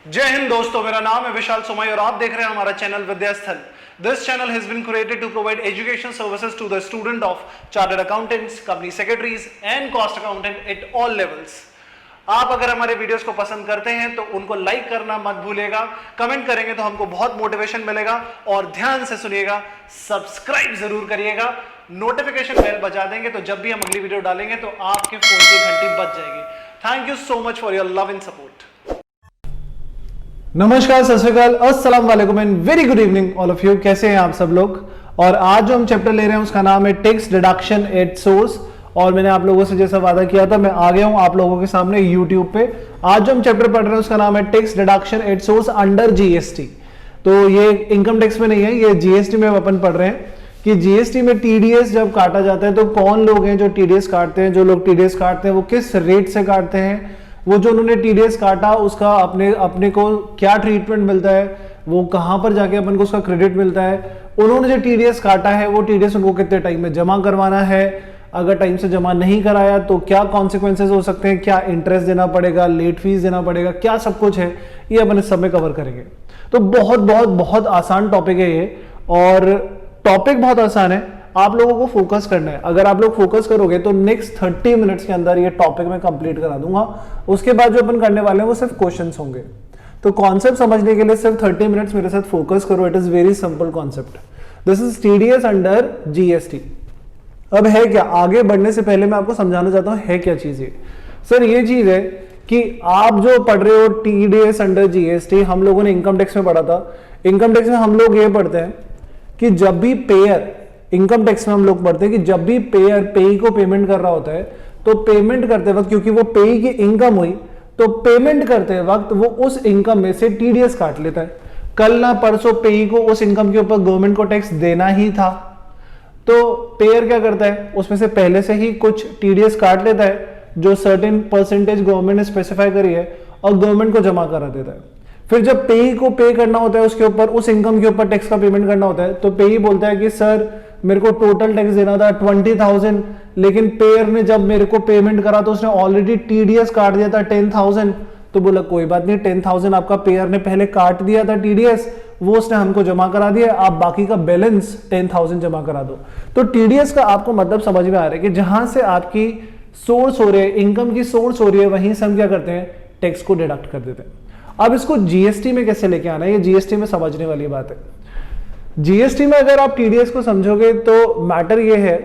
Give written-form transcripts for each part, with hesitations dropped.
जय हिंद दोस्तों, मेरा नाम है विशाल सोमाई और आप देख रहे हैं हमारा channel Vidyasthal. This channel has been created to provide education services to the student of chartered accountants, company secretaries and cost accountant at all levels. आप अगर हमारे वीडियोस को पसंद करते हैं तो उनको लाइक करना मत भूलिएगा, कमेंट करेंगे तो हमको बहुत मोटिवेशन मिलेगा और ध्यान से सुनिएगा, सब्सक्राइब जरूर करिएगा, नोटिफिकेशन बेल बजा देंगे तो जब भी हम अगली वीडियो डालेंगे तो आपके फोन की घंटी बज जाएगी। Thank you so much for your love and support. नमस्कार, सत श्री अकाल, अस्सलाम वालेकुम and very good evening all of you. कैसे हैं आप सब लोग? और आज जो हम चैप्टर ले रहे हैं उसका नाम है टैक्स डिडक्शन एट सोर्स। और मैंने आप लोगों से जैसा वादा किया था, मैं आ गया हूं आप लोगों के सामने यूट्यूब पे। आज जो हम चैप्टर पढ़ रहे हैं उसका नाम है tax deduction at source under GST. तो ये इनकम टैक्स में नहीं है, ये जीएसटी में अपन पढ़ रहे हैं कि जीएसटी में टीडीएस जब काटा जाता है तो कौन लोग हैं जो टीडीएस काटते हैं। जो लोग टीडीएस काटते हैं वो किस रेट से काटते हैं, वो जो उन्होंने टीडीएस काटा उसका अपने को क्या ट्रीटमेंट मिलता है, वो कहां पर जाके अपन को उसका क्रेडिट मिलता है, उन्होंने जो टीडीएस काटा है वो टीडीएस उनको कितने टाइम में जमा करवाना है, अगर टाइम से जमा नहीं कराया तो क्या कॉन्सिक्वेंसेज हो सकते हैं, क्या इंटरेस्ट देना पड़ेगा, लेट फीस देना पड़ेगा, क्या सब कुछ है, ये अपन इस सब में कवर करेंगे। तो बहुत बहुत बहुत आसान टॉपिक है ये, और टॉपिक बहुत आसान है, आप लोगों को फोकस करना है। अगर आप लोग फोकस करोगे तो नेक्स्ट 30 मिनट्स के अंदर ये टॉपिक मैं कंप्लीट करा दूंगा। उसके बाद जो अपन करने वाले हैं वो सिर्फ क्वेश्चंस होंगे। तो कॉन्सेप्ट समझने के लिए सिर्फ 30 मिनट्स मेरे साथ फोकस करो। It is very simple concept. This is TDS under GST. अब है क्या, आगे बढ़ने से पहले मैं आपको समझाना चाहता हूं है क्या चीज ये। सर ये चीज है कि आप जो पढ़ रहे हो टीडीएस अंडर जीएसटी, हम लोगों ने इनकम टैक्स में पढ़ा था। इनकम टैक्स में हम लोग ये पढ़ते हैं कि जब भी पेयर, इनकम टैक्स में हम लोग पढ़ते हैं कि जब भी पेयर पेई को पेमेंट कर रहा होता है तो पेमेंट करते वक्त, क्योंकि वो पेई की इनकम हुई, तो पेमेंट करते वक्त वो उस इनकम में से टीडीएस काट लेता है। कल ना परसों पेई को उस इनकम के ऊपर गवर्नमेंट को टैक्स देना ही था, तो पेयर क्या करता है, उसमें से पहले से ही कुछ टीडीएस काट लेता है जो सर्टेन परसेंटेज गवर्नमेंट ने स्पेसिफाई करी है और गवर्नमेंट को जमा करा देता है। फिर जब पेई को पे करना होता है, उसके ऊपर, उस इनकम के ऊपर टैक्स का पेमेंट करना होता है, तो पेई बोलता है कि सर मेरे को टोटल टैक्स देना था 20,000, लेकिन पेयर ने जब मेरे को पेमेंट करा तो उसने ऑलरेडी टीडीएस काट दिया था 10,000। तो बोला कोई बात नहीं, 10,000 आपका पेयर ने पहले काट दिया था टीडीएस, वो उसने हमको जमा करा दिया, आप बाकी का बैलेंस 10,000 जमा करा दो। तो टीडीएस का आपको मतलब समझ में आ रहा है कि जहां से आपकी सोर्स हो रही है, इनकम की सोर्स हो रही है, वहीं से हम क्या करते हैं, टैक्स को डिडक्ट कर देते हैं। अब इसको जीएसटी में कैसे लेके आना है, ये जीएसटी में समझने वाली बात है। जीएसटी में अगर आप टीडीएस को समझोगे तो मैटर ये है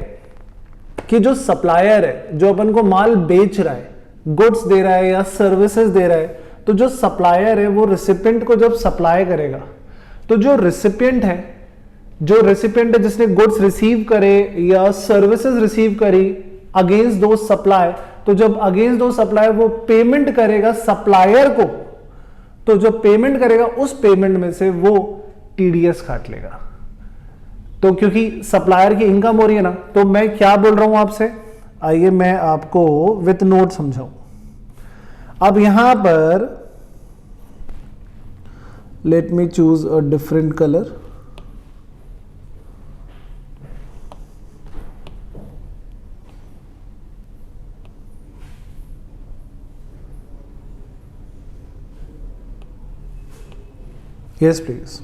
कि जो सप्लायर है, जो अपन को माल बेच रहा है, गुड्स दे रहा है या सर्विसेज दे रहा है, तो जो सप्लायर है वो रेसिपिएंट को जब सप्लाई करेगा, तो जो रेसिपिएंट है जिसने गुड्स रिसीव करे या सर्विसेज रिसीव करी अगेंस्ट दो सप्लाई, तो जब अगेंस्ट दो सप्लाई वो पेमेंट करेगा सप्लायर को, तो जो पेमेंट करेगा उस पेमेंट में से वो टीडीएस काट लेगा। तो क्योंकि सप्लायर की इनकम हो रही है ना, तो मैं क्या बोल रहा हूं आपसे, आइए मैं आपको विथ नोट समझाऊं। अब यहां पर let me choose a different colour. Yes please.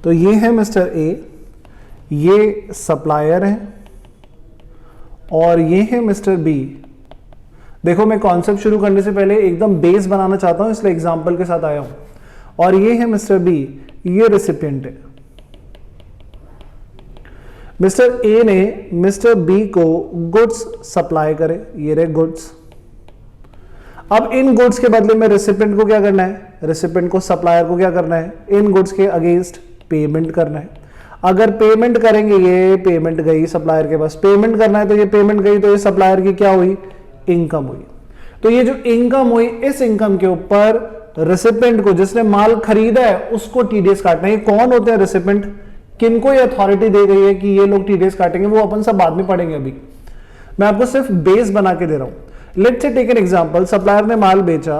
तो ये है मिस्टर ए, ये सप्लायर है, और ये है मिस्टर बी। देखो मैं कॉन्सेप्ट शुरू करने से पहले एकदम बेस बनाना चाहता हूं, इसलिए एग्जांपल के साथ आया हूं। और ये है मिस्टर बी, ये रेसिपिएंट है। मिस्टर ए ने मिस्टर बी को गुड्स सप्लाई करे, ये रहे गुड्स। अब इन गुड्स के बदले में रेसिपिएंट को क्या करना है, रेसिपिएंट को, सप्लायर को क्या करना है, इन गुड्स के अगेंस्ट पेमेंट करना है। अगर पेमेंट करेंगे, ये पेमेंट गई सप्लायर के पास, पेमेंट करना है तो ये पेमेंट गई, तो ये सप्लायर की क्या हुई, इनकम हुई। तो ये जो इनकम हुई, इस इनकम के ऊपर रेसिपिएंट को, जिसने माल खरीदा है, उसको टीडीएस काटना है। ये कौन होते हैं रेसिपिएंट, किनको ये अथॉरिटी दी गई है कि ये लोग टीडीएस काटेंगे, वो अपन सब बाद में पढ़ेंगे। अभी मैं आपको सिर्फ बेस बना के दे रहा हूं। Let's say take an example, supplier ने माल बेचा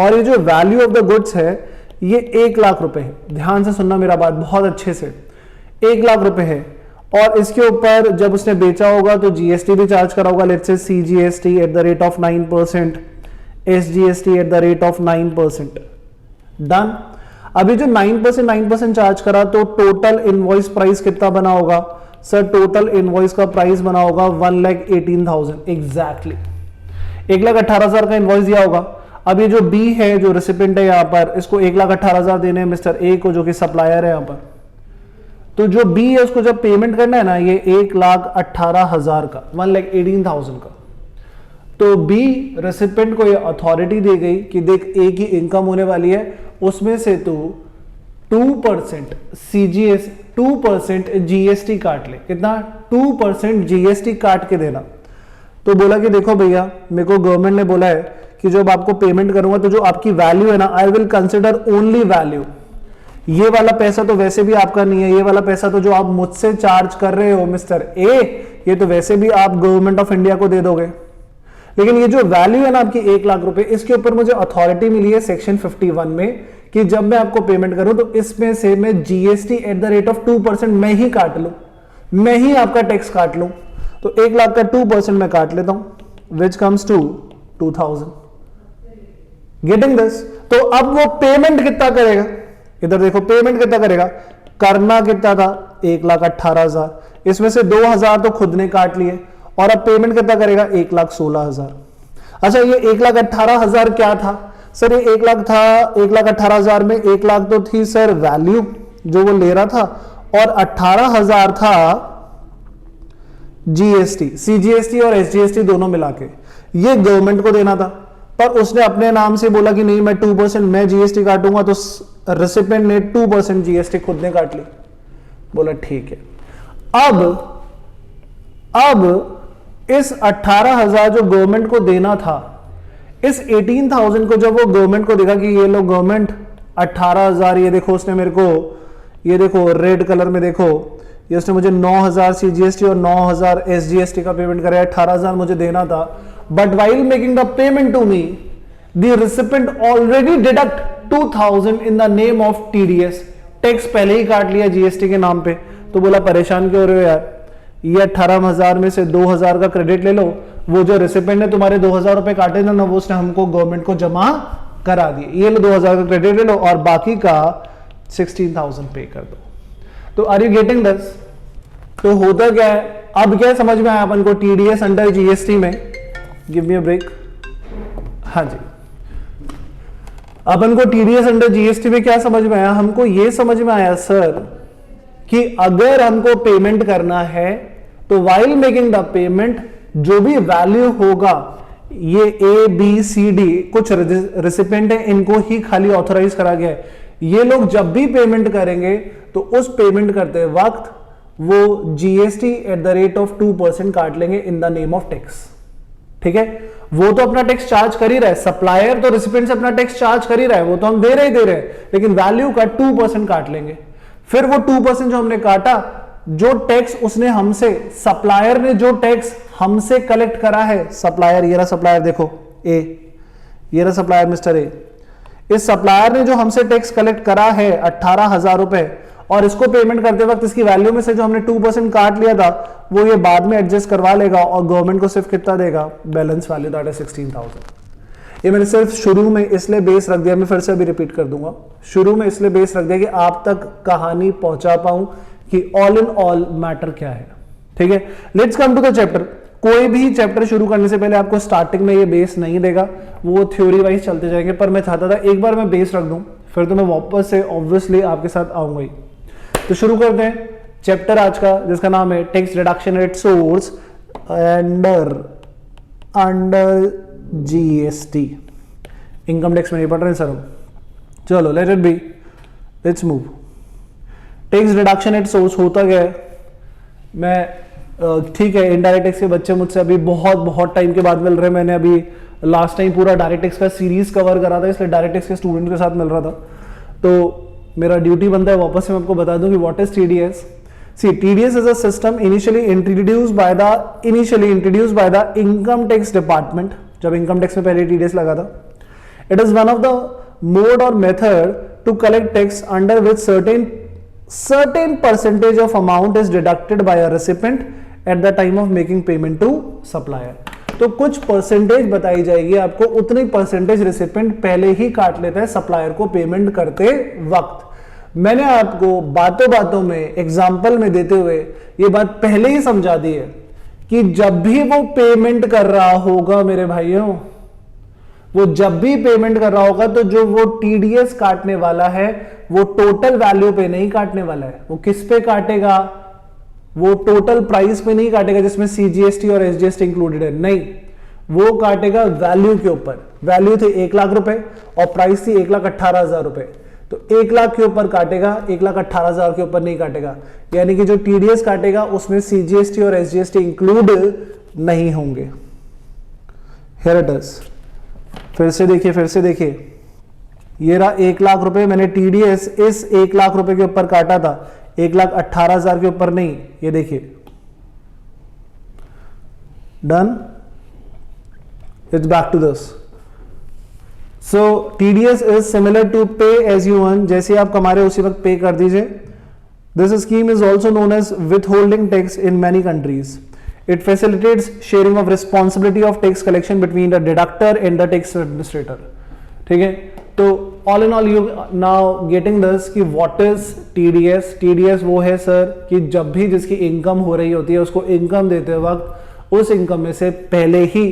और ये जो वैल्यू ऑफ द गुड्स है ये 1 लाख रुपए है। ध्यान से सुनना मेरा बात बहुत अच्छे से, 1 लाख रुपए है, और इसके ऊपर जब उसने बेचा होगा तो जीएसटी भी चार्ज करा होगा, let's say CGST at the rate of 9%। SGST at the rate of 9%। Done. अभी जो 9% चार्ज करा तो टोटल इनवॉइस प्राइस कितना बना होगा सर? टोटल इनवॉइस का प्राइस बना होगा 1,18,000 एग्जैक्टली। 1,18,000 का इनवॉइस दिया होगा। अब ये जो बी है, जो रेसिपिएंट है यहां पर, इसको 1,18,000 देने हैं मिस्टर ए को, जो कि सप्लायर है यहां पर। तो जो बी है उसको जब पेमेंट करना है ना, ये 1,18,000 का, 1,18,000 का, तो बी रेसिपिएंट को ये अथॉरिटी दी गई कि देख ए की इनकम होने वाली है, उसमें से तू 2% CGS 2% GST काट ले। कितना? 2% GST काट के देना। तो बोला कि देखो भैया, मेरे को गवर्नमेंट ने बोला है कि जब आपको पेमेंट करूंगा तो जो आपकी वैल्यू है ना, I will consider only value. ये वाला पैसा तो वैसे भी आपका नहीं है, ये वाला पैसा तो जो आप मुझसे चार्ज कर रहे हो मिस्टर ए, ये तो वैसे भी आप गवर्नमेंट ऑफ इंडिया को दे दोगे। लेकिन ये जो वैल्यू है ना आपकी 1,00,000 रुपए, इसके ऊपर मुझे अथॉरिटी मिली है सेक्शन 51 में कि जब मैं आपको पेमेंट करूं तो इसमें से मैं GST at the rate of 2% मैं ही काट लूं, मैं ही आपका टैक्स काट लूं। तो 1,00,000 का 2% मैं काट लेता हूं, which comes to 2,000। Getting this? तो अब वो पेमेंट कितना करेगा? इधर देखो, पेमेंट कितना करेगा? करना कितना था? 1,18,000। इसमें से 2,000 तो खुद ने काट लिए, और अब पेमेंट कितना करेगा? 1,16,000। अच्छा, ये 1,18,000 क्या था सर? ये 1,00,000 था। 1,18,000 में 1,00,000 तो थी सर वैल्यू जो वो ले रहा था, और 18,000 था GST, CGST और SGST दोनों मिला के। ये गवर्नमेंट को देना था, पर उसने अपने नाम से बोला कि नहीं, मैं 2% मैं GST काटूंगा, तो रेसिपिएंट ने 2% GST खुद ने काट ली। बोला ठीक है। अब इस 18,000 जो गवर्नमेंट को देना था, इस 18,000 को जब वो गवर्नमेंट को देखा कि ये लो गवर्नमेंट 18,000, ये देखो उसने मेरे को, ये देखो रेड कलर में देखो, ये उसने मुझे 9,000 CGST और 9,000 SGST का पेमेंट कराया, 18,000 मुझे देना था। But while making the payment to me, the recipient already deduct 2,000 in the name of TDS। Tax पहले ही काट लिया GST के नाम पे। तो बोला परेशान क्यों हो रहे हो यार, ये 18,000 में से 2,000 का क्रेडिट ले लो। वो जो रेसिपिएंट ने तुम्हारे 2,000 रुपए काटे ना, वो उसने हमको गवर्नमेंट को जमा करा दिए। ये लो 2,000 का क्रेडिट ले लो, और बाकी का 16,000 पे कर दो। तो आर यू गेटिंग दिस? तो होता क्या है, अब क्या समझ में आया अपन को? TDS अंडर GST में, गिव मी अ ब्रेक। हाँ जी, अपन को TDS अंडर GST में क्या समझ में आया? हमको ये समझ में आया सर कि अगर हमको पेमेंट करना है तो वाइल मेकिंग द पेमेंट जो भी वैल्यू होगा, ये ABCD कुछ रेसिपिएंट है, इनको ही खाली ऑथराइज करा गया है। ये लोग जब भी पेमेंट करेंगे तो उस पेमेंट करते वक्त वो GST at the rate of 2% काट लेंगे इन द नेम ऑफ टैक्स। ठीक है, वो तो अपना टैक्स चार्ज कर ही रहा है, सप्लायर तो रेसिपिएंट से अपना टैक्स चार्ज कर ही रहा है, वो तो हम दे रहे हैं, लेकिन वैल्यू का 2% काट लेंगे। फिर वो 2% जो हमने काटा, जो टैक्स उसने हमसे, सप्लायर ने जो टैक्स हमसे कलेक्ट करा है, सप्लायर, ये रहा सप्लायर, देखो ए, ये रहा सप्लायर मिस्टर ए, इस सप्लायर ने जो हमसे टैक्स कलेक्ट करा है 18,000 रुपए, और इसको पेमेंट करते वक्त इसकी वैल्यू में से जो हमने 2% काट लिया था, वो ये बाद में एडजस्ट करवा लेगा, और गवर्नमेंट को सिर्फ कितना देगा? Balance value, that is 16,000। ये मैंने सिर्फ शुरू में इसलिए बेस रख दिया, मैं फिर से अभी रिपीट कर दूंगा, शुरू में इसलिए बेस रख दिया कि आप तक कहानी पहुंचा पाऊं कि ऑल इन ऑल मैटर क्या है। ठीक है, let's come to the chapter. कोई भी चैप्टर शुरू करने से पहले आपको स्टार्टिंग में ये बेस नहीं देगा, वो थ्योरी वाइज चलते जाएंगे, पर मैं चाहता था एक बार मैं बेस रख दूं, फिर तो मैं वापस से ऑब्वियसली आपके साथ आऊंगा ही। तो शुरू करते हैं चैप्टर आज का, जिसका नाम है tax deduction at source under GST। Income tax में नहीं पढ़ रहे सर हम, चलो let it be, let's move. Tax deduction at source होता क्या है? मैं ठीक है, इनडायरेक्ट टैक्स के बच्चे मुझसे अभी बहुत टाइम के बाद मिल रहे हैं। मैंने अभी लास्ट टाइम पूरा डायरेक्ट टैक्स का सीरीज कवर करा था, इसलिए डायरेक्ट टैक्स के स्टूडेंट के साथ मिल रहा था, तो मेरा ड्यूटी बनता है वापस से मैं आपको बता दूं कि what is TDS। See, TDS is a system initially introduced by the income tax department. जब इनकम टैक्स में पहले TDS लगा था, it is one of the mode और method to collect tax under which certain percentage of amount is deducted by a recipient at the time of making payment to supplier। तो कुछ percentage बताई जाएगी आपको, उतनी percentage recipient पहले ही काट लेता है सप्लायर को पेमेंट करते वक्त। मैंने आपको बातों बातों में एग्जाम्पल में देते हुए ये बात पहले ही समझा दी है कि जब भी वो पेमेंट कर रहा होगा मेरे भाइयों, वो जब भी पेमेंट कर रहा होगा तो जो वो टीडीएस काटने वाला है वो टोटल वैल्यू पे नहीं काटने वाला है। वो किस पे काटेगा? वो टोटल प्राइस पे नहीं काटेगा जिसमें सीजीएसटी और एसजीएसटी इंक्लूडेड है, नहीं, वो काटेगा वैल्यू के ऊपर। वैल्यू थी 1 लाख रुपए और प्राइस थी 1,18,000 रुपए, तो 1 लाख के ऊपर काटेगा, 1,18,000 के ऊपर नहीं काटेगा। यानी कि जो टीडीएस काटेगा उसमें सीजीएसटी और एसजीएसटी इंक्लूड नहीं होंगे। हियर इट इज, फिर से देखिए, ये रहा 1 लाख रुपए, मैंने टीडीएस इस 1 लाख रुपए के ऊपर काटा था, 1,18,000 के ऊपर नहीं। ये देखिए, done, it's back to this. So TDS is similar to pay as you earn, जैसे आप कमा रहे हो उसी वक्त पे कर दीजिए। This scheme is also known as withholding tax in many countries. It facilitates sharing of responsibility of tax collection between the deductor and the tax administrator. ठीक है, तो all in all you now getting this कि what is TDS? TDS वो है sir कि जब भी जिसकी इनकम हो रही होती है उसको इनकम देते वक्त उस इनकम में से पहले ही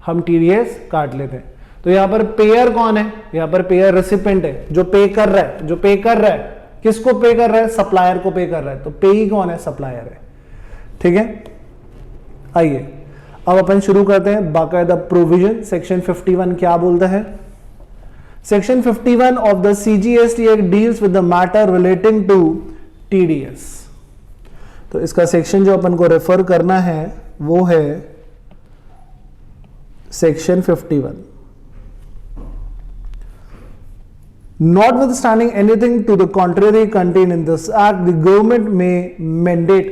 हम TDS काट लेते हैं। तो यहाँ पर पेयर कौन है? यहाँ पर पेयर रेसिपेंट है, जो पे कर रहा है, जो पे कर रहा है। किसको पे कर रहा है? सप्लायर को पे कर रहा है। तो पे ही कौन है? सप्लायर है। ठीक है, आइए अब अपन शुरू करते हैं बाकायदा प्रोविजन। सेक्शन 51 क्या बोलता है? Section 51 of the CGST act deals with the matter relating to TDS. तो इसका सेक्शन जो अपन को रेफर करना है वो है section 51। Notwithstanding anything to the contrary contained in this act, the government may mandate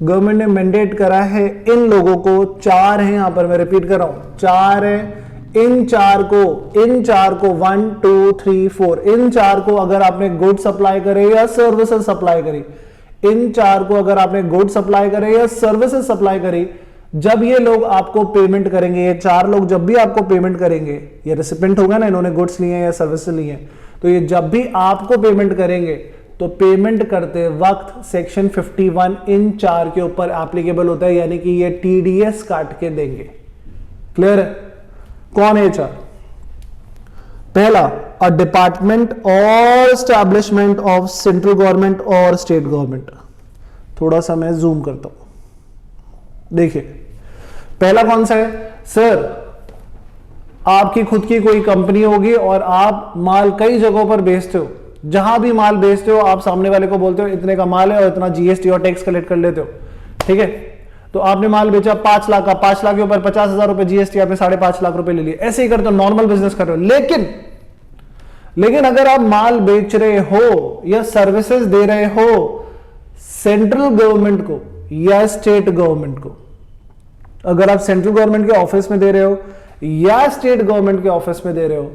government ने मैंडेट करा है इन लोगों को, 4 है यहां पर, मैं रिपीट कर रहा हूं, 4 है। इन चार को 1 2 3 4 इन 4 को अगर आपने गुड सप्लाई करे या सर्विसेज सप्लाई करी, इन 4 को अगर आपने गुड सप्लाई करे या सर्विसेज सप्लाई करी, जब ये लोग आपको पेमेंट करेंगे, ये 4 लोग जब भी आपको पेमेंट करेंगे, ये रेसिपिएंट होगा ना, इन्होंने गुड्स लिए या सर्विसेज लिए, तो ये जब भी आपको पेमेंट करेंगे तो पेमेंट करते वक्त सेक्शन 51 इन 4 के ऊपर एप्लीकेबल होता है, यानी कि ये टीडीएस काट के देंगे। क्लियर है? कौन है 4? पहला, अ डिपार्टमेंट और एस्टैब्लिशमेंट ऑफ सेंट्रल गवर्नमेंट और स्टेट गवर्नमेंट। थोड़ा सा मैं जूम करता हूं, देखिए पहला कौन सा है? सर आपकी खुद की कोई कंपनी होगी और आप माल कई जगहों पर बेचते हो, जहां भी माल बेचते हो आप सामने वाले को बोलते हो इतने का माल है और इतना जीएसटी और टैक्स कलेक्ट कर लेते हो। ठीक है, तो आपने माल बेचा 5 लाख का, 5 लाख के ऊपर 50,000 रुपए जीएसटी, आपने 5.5 लाख रुपए ले लिए। ऐसे ही करते हो, नॉर्मल बिजनेस कर रहे हो। लेकिन अगर आप माल बेच रहे हो या सर्विसेज दे रहे हो सेंट्रल गवर्नमेंट को या स्टेट गवर्नमेंट को, अगर आप सेंट्रल गवर्नमेंट के ऑफिस में दे रहे हो या स्टेट गवर्नमेंट के ऑफिस में दे रहे हो,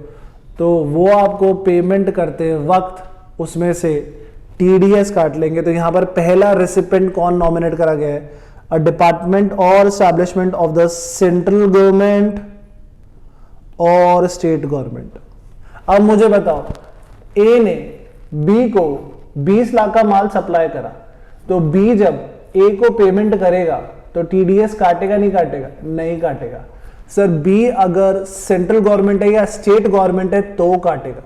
तो वो आपको पेमेंट करते वक्त उसमें से टीडीएस काट लेंगे। तो यहां पर पहला रेसिपिएंट कौन नॉमिनेट करा गया है? अ डिपार्टमेंट और establishment of the central government और स्टेट गवर्नमेंट। अब मुझे बताओ, ए ने बी को 20 लाख का माल सप्लाई करा, तो बी जब ए को पेमेंट करेगा तो टीडीएस काटेगा नहीं काटेगा? नहीं काटेगा। सर बी अगर सेंट्रल गवर्नमेंट है या स्टेट गवर्नमेंट है तो काटेगा,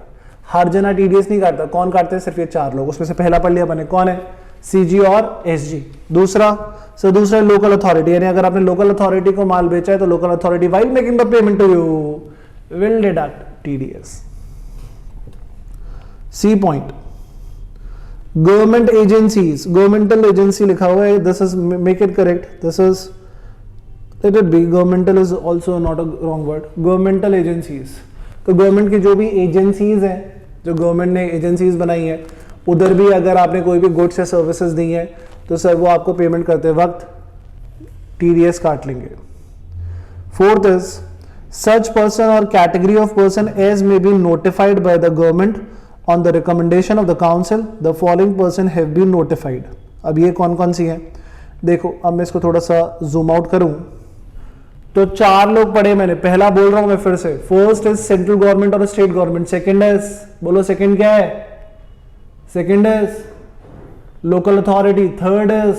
हर जना टीडीएस नहीं काटता। कौन काटते हैं? सिर्फ ये 4 लोग, उसमें से पहला पढ़ लिया मैंने, कौन है? सीजी और एसजी। दूसरा लोकल अथॉरिटी, यानी अगर आपने लोकल अथॉरिटी को माल बेचा है तो local authority while making the payment to you will deduct TDS. C point, government agencies, governmental agency लिखा हुआ है, this is make it correct, this is let it be, governmental is also not a wrong word, governmental agencies। तो government की जो भी agencies हैं, जो government ने एजेंसीज बनाई है, उधर भी अगर आपने कोई भी गुड्स या सर्विसेज दी हैं तो सर वो आपको पेमेंट करते वक्त टीडीएस काट लेंगे। फोर्थ इज सच पर्सन और category of person as may be notified by the government on the recommendation of the council, the following person have been notified. अब ये कौन कौन सी है देखो, अब मैं इसको थोड़ा सा जूम आउट करूं तो 4 लोग पढ़े मैंने, पहला बोल रहा हूं मैं फिर से, फर्स्ट इज सेंट्रल गवर्नमेंट और स्टेट गवर्नमेंट, सेकंड इज, बोलो सेकंड क्या है, second is local authority, third is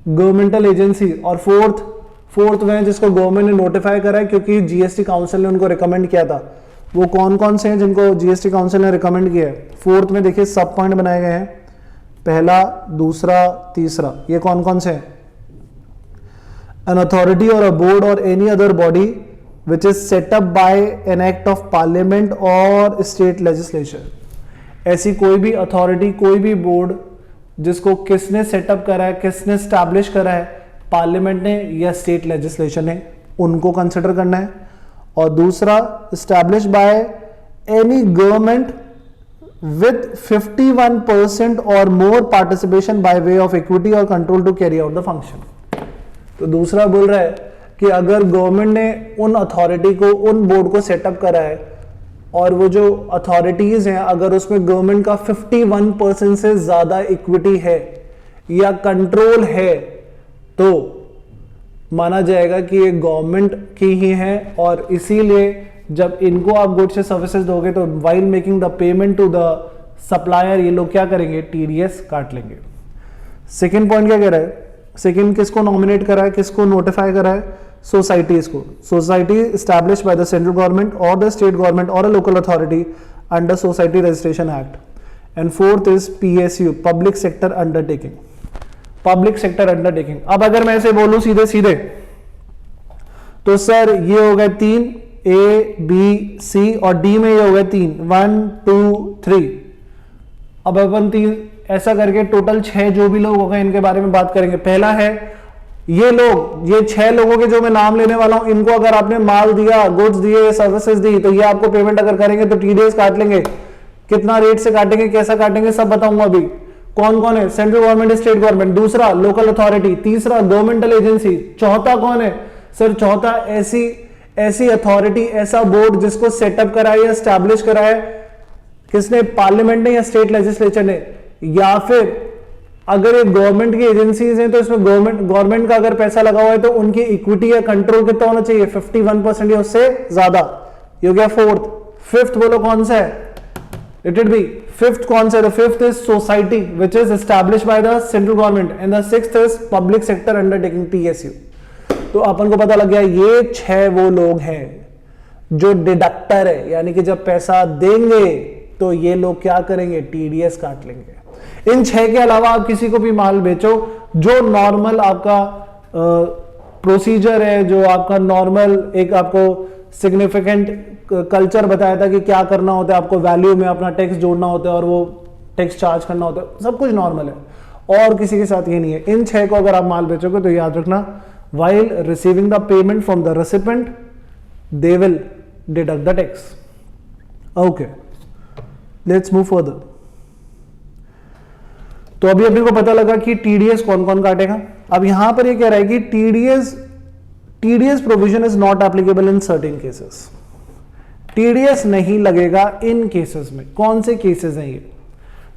governmental agency, और फोर्थ में जिसको गवर्नमेंट ने नोटिफाई करा है क्योंकि जीएसटी काउंसिल ने उनको रिकमेंड किया था। वो कौन कौन से हैं जिनको जीएसटी काउंसिल ने रिकमेंड किया है? फोर्थ में देखिए सब पॉइंट बनाए गए हैं, पहला, दूसरा, तीसरा, ये कौन कौन से हैं? An authority or a board or any other body which is set up by an act of parliament or state legislature. ऐसी कोई भी अथॉरिटी, कोई भी बोर्ड जिसको किसने सेटअप करा है, किसने स्टैब्लिश करा है, पार्लियामेंट ने या स्टेट लेजिस्लेशन ने, उनको कंसिडर करना है। और दूसरा, establish by any government with 51% or more participation by way of equity or control to carry out the function. तो दूसरा बोल रहा है कि अगर गवर्नमेंट ने उन अथॉरिटी को, उन बोर्ड को सेटअप करा है और वो जो अथॉरिटीज हैं अगर उसमें गवर्नमेंट का 51% से ज्यादा इक्विटी है या कंट्रोल है तो माना जाएगा कि ये गवर्नमेंट की ही है, और इसीलिए जब इनको आप गुड्स या सर्विसेज दोगे तो while making the payment to the supplier ये लोग क्या करेंगे? टीडीएस काट लेंगे। सेकेंड पॉइंट क्या कह रहा है? सेकेंड किसको नॉमिनेट करा है, किसको नोटिफाई करा है? सोसाइटीज को। Society established by the central government और द स्टेट गवर्नमेंट और a local authority under society registration act. And fourth is PSU, public sector undertaking. Public sector undertaking. अब अगर मैं ऐसे बोलूं सीधे सीधे तो सर ये हो गए 3, ए बी सी, और डी में ये हो गए 3, 1 2 3। अब अपन 3 ऐसा करके टोटल 6 जो भी लोग हो गए इनके बारे में बात करेंगे। पहला है ये लोग, ये 6 लोगों के जो मैं नाम लेने वाला हूं, इनको अगर आपने माल दिया, गुड्स दिए, सर्विसेज दी, तो ये आपको पेमेंट अगर करेंगे तो टीडीएस काट लेंगे। कितना रेट से काटेंगे, कैसा काटेंगे, सब बताऊंगा अभी। कौन कौन है? Central government, state government. दूसरा लोकल अथॉरिटी। तीसरा गवर्नमेंटल एजेंसी। चौथा कौन है सर? चौथा ऐसी अथॉरिटी, ऐसा बोर्ड जिसको सेटअप करा है या स्टैब्लिश करा है किसने? पार्लियामेंट ने या स्टेट लेजिस्लेचर ने। या फिर अगर ये गवर्नमेंट की एजेंसीज हैं तो इसमें गवर्नमेंट का अगर पैसा लगा हुआ है तो उनकी इक्विटी या कंट्रोल कितना होना चाहिए? 51% या उससे ज्यादा। ये हो गया फोर्थ। फिफ्थ बोलो कौन सा है? इट विल बी फिफ्थ कौन सा है? The fifth is society which is established by the central government, and the sixth is public sector undertaking, PSU. तो अपन को पता लग गया ये 6 वो लोग हैं जो डिडक्टर है, यानी कि जब पैसा देंगे तो ये लोग क्या करेंगे? टीडीएस काट लेंगे। इन 6 के अलावा आप किसी को भी माल बेचो, जो नॉर्मल आपका प्रोसीजर है, जो आपका नॉर्मल एक आपको सिग्निफिकेंट कल्चर बताया था कि क्या करना होता है, आपको वैल्यू में अपना टैक्स जोड़ना होता है और वो टैक्स चार्ज करना होता है, सब कुछ नॉर्मल है। और किसी के साथ ये नहीं है। इन 6 को अगर आप माल बेचोगे तो याद रखना, while receiving the payment from the recipient they will deduct the tax. Okay, let's move further. तो अभी अपने को पता लगा कि टीडीएस कौन कौन काटेगा। अब यहां पर ये कह रहा है कि TDS provision is not applicable in certain cases. TDS नहीं लगेगा इन केसेस में। कौन से केसेस हैं ये?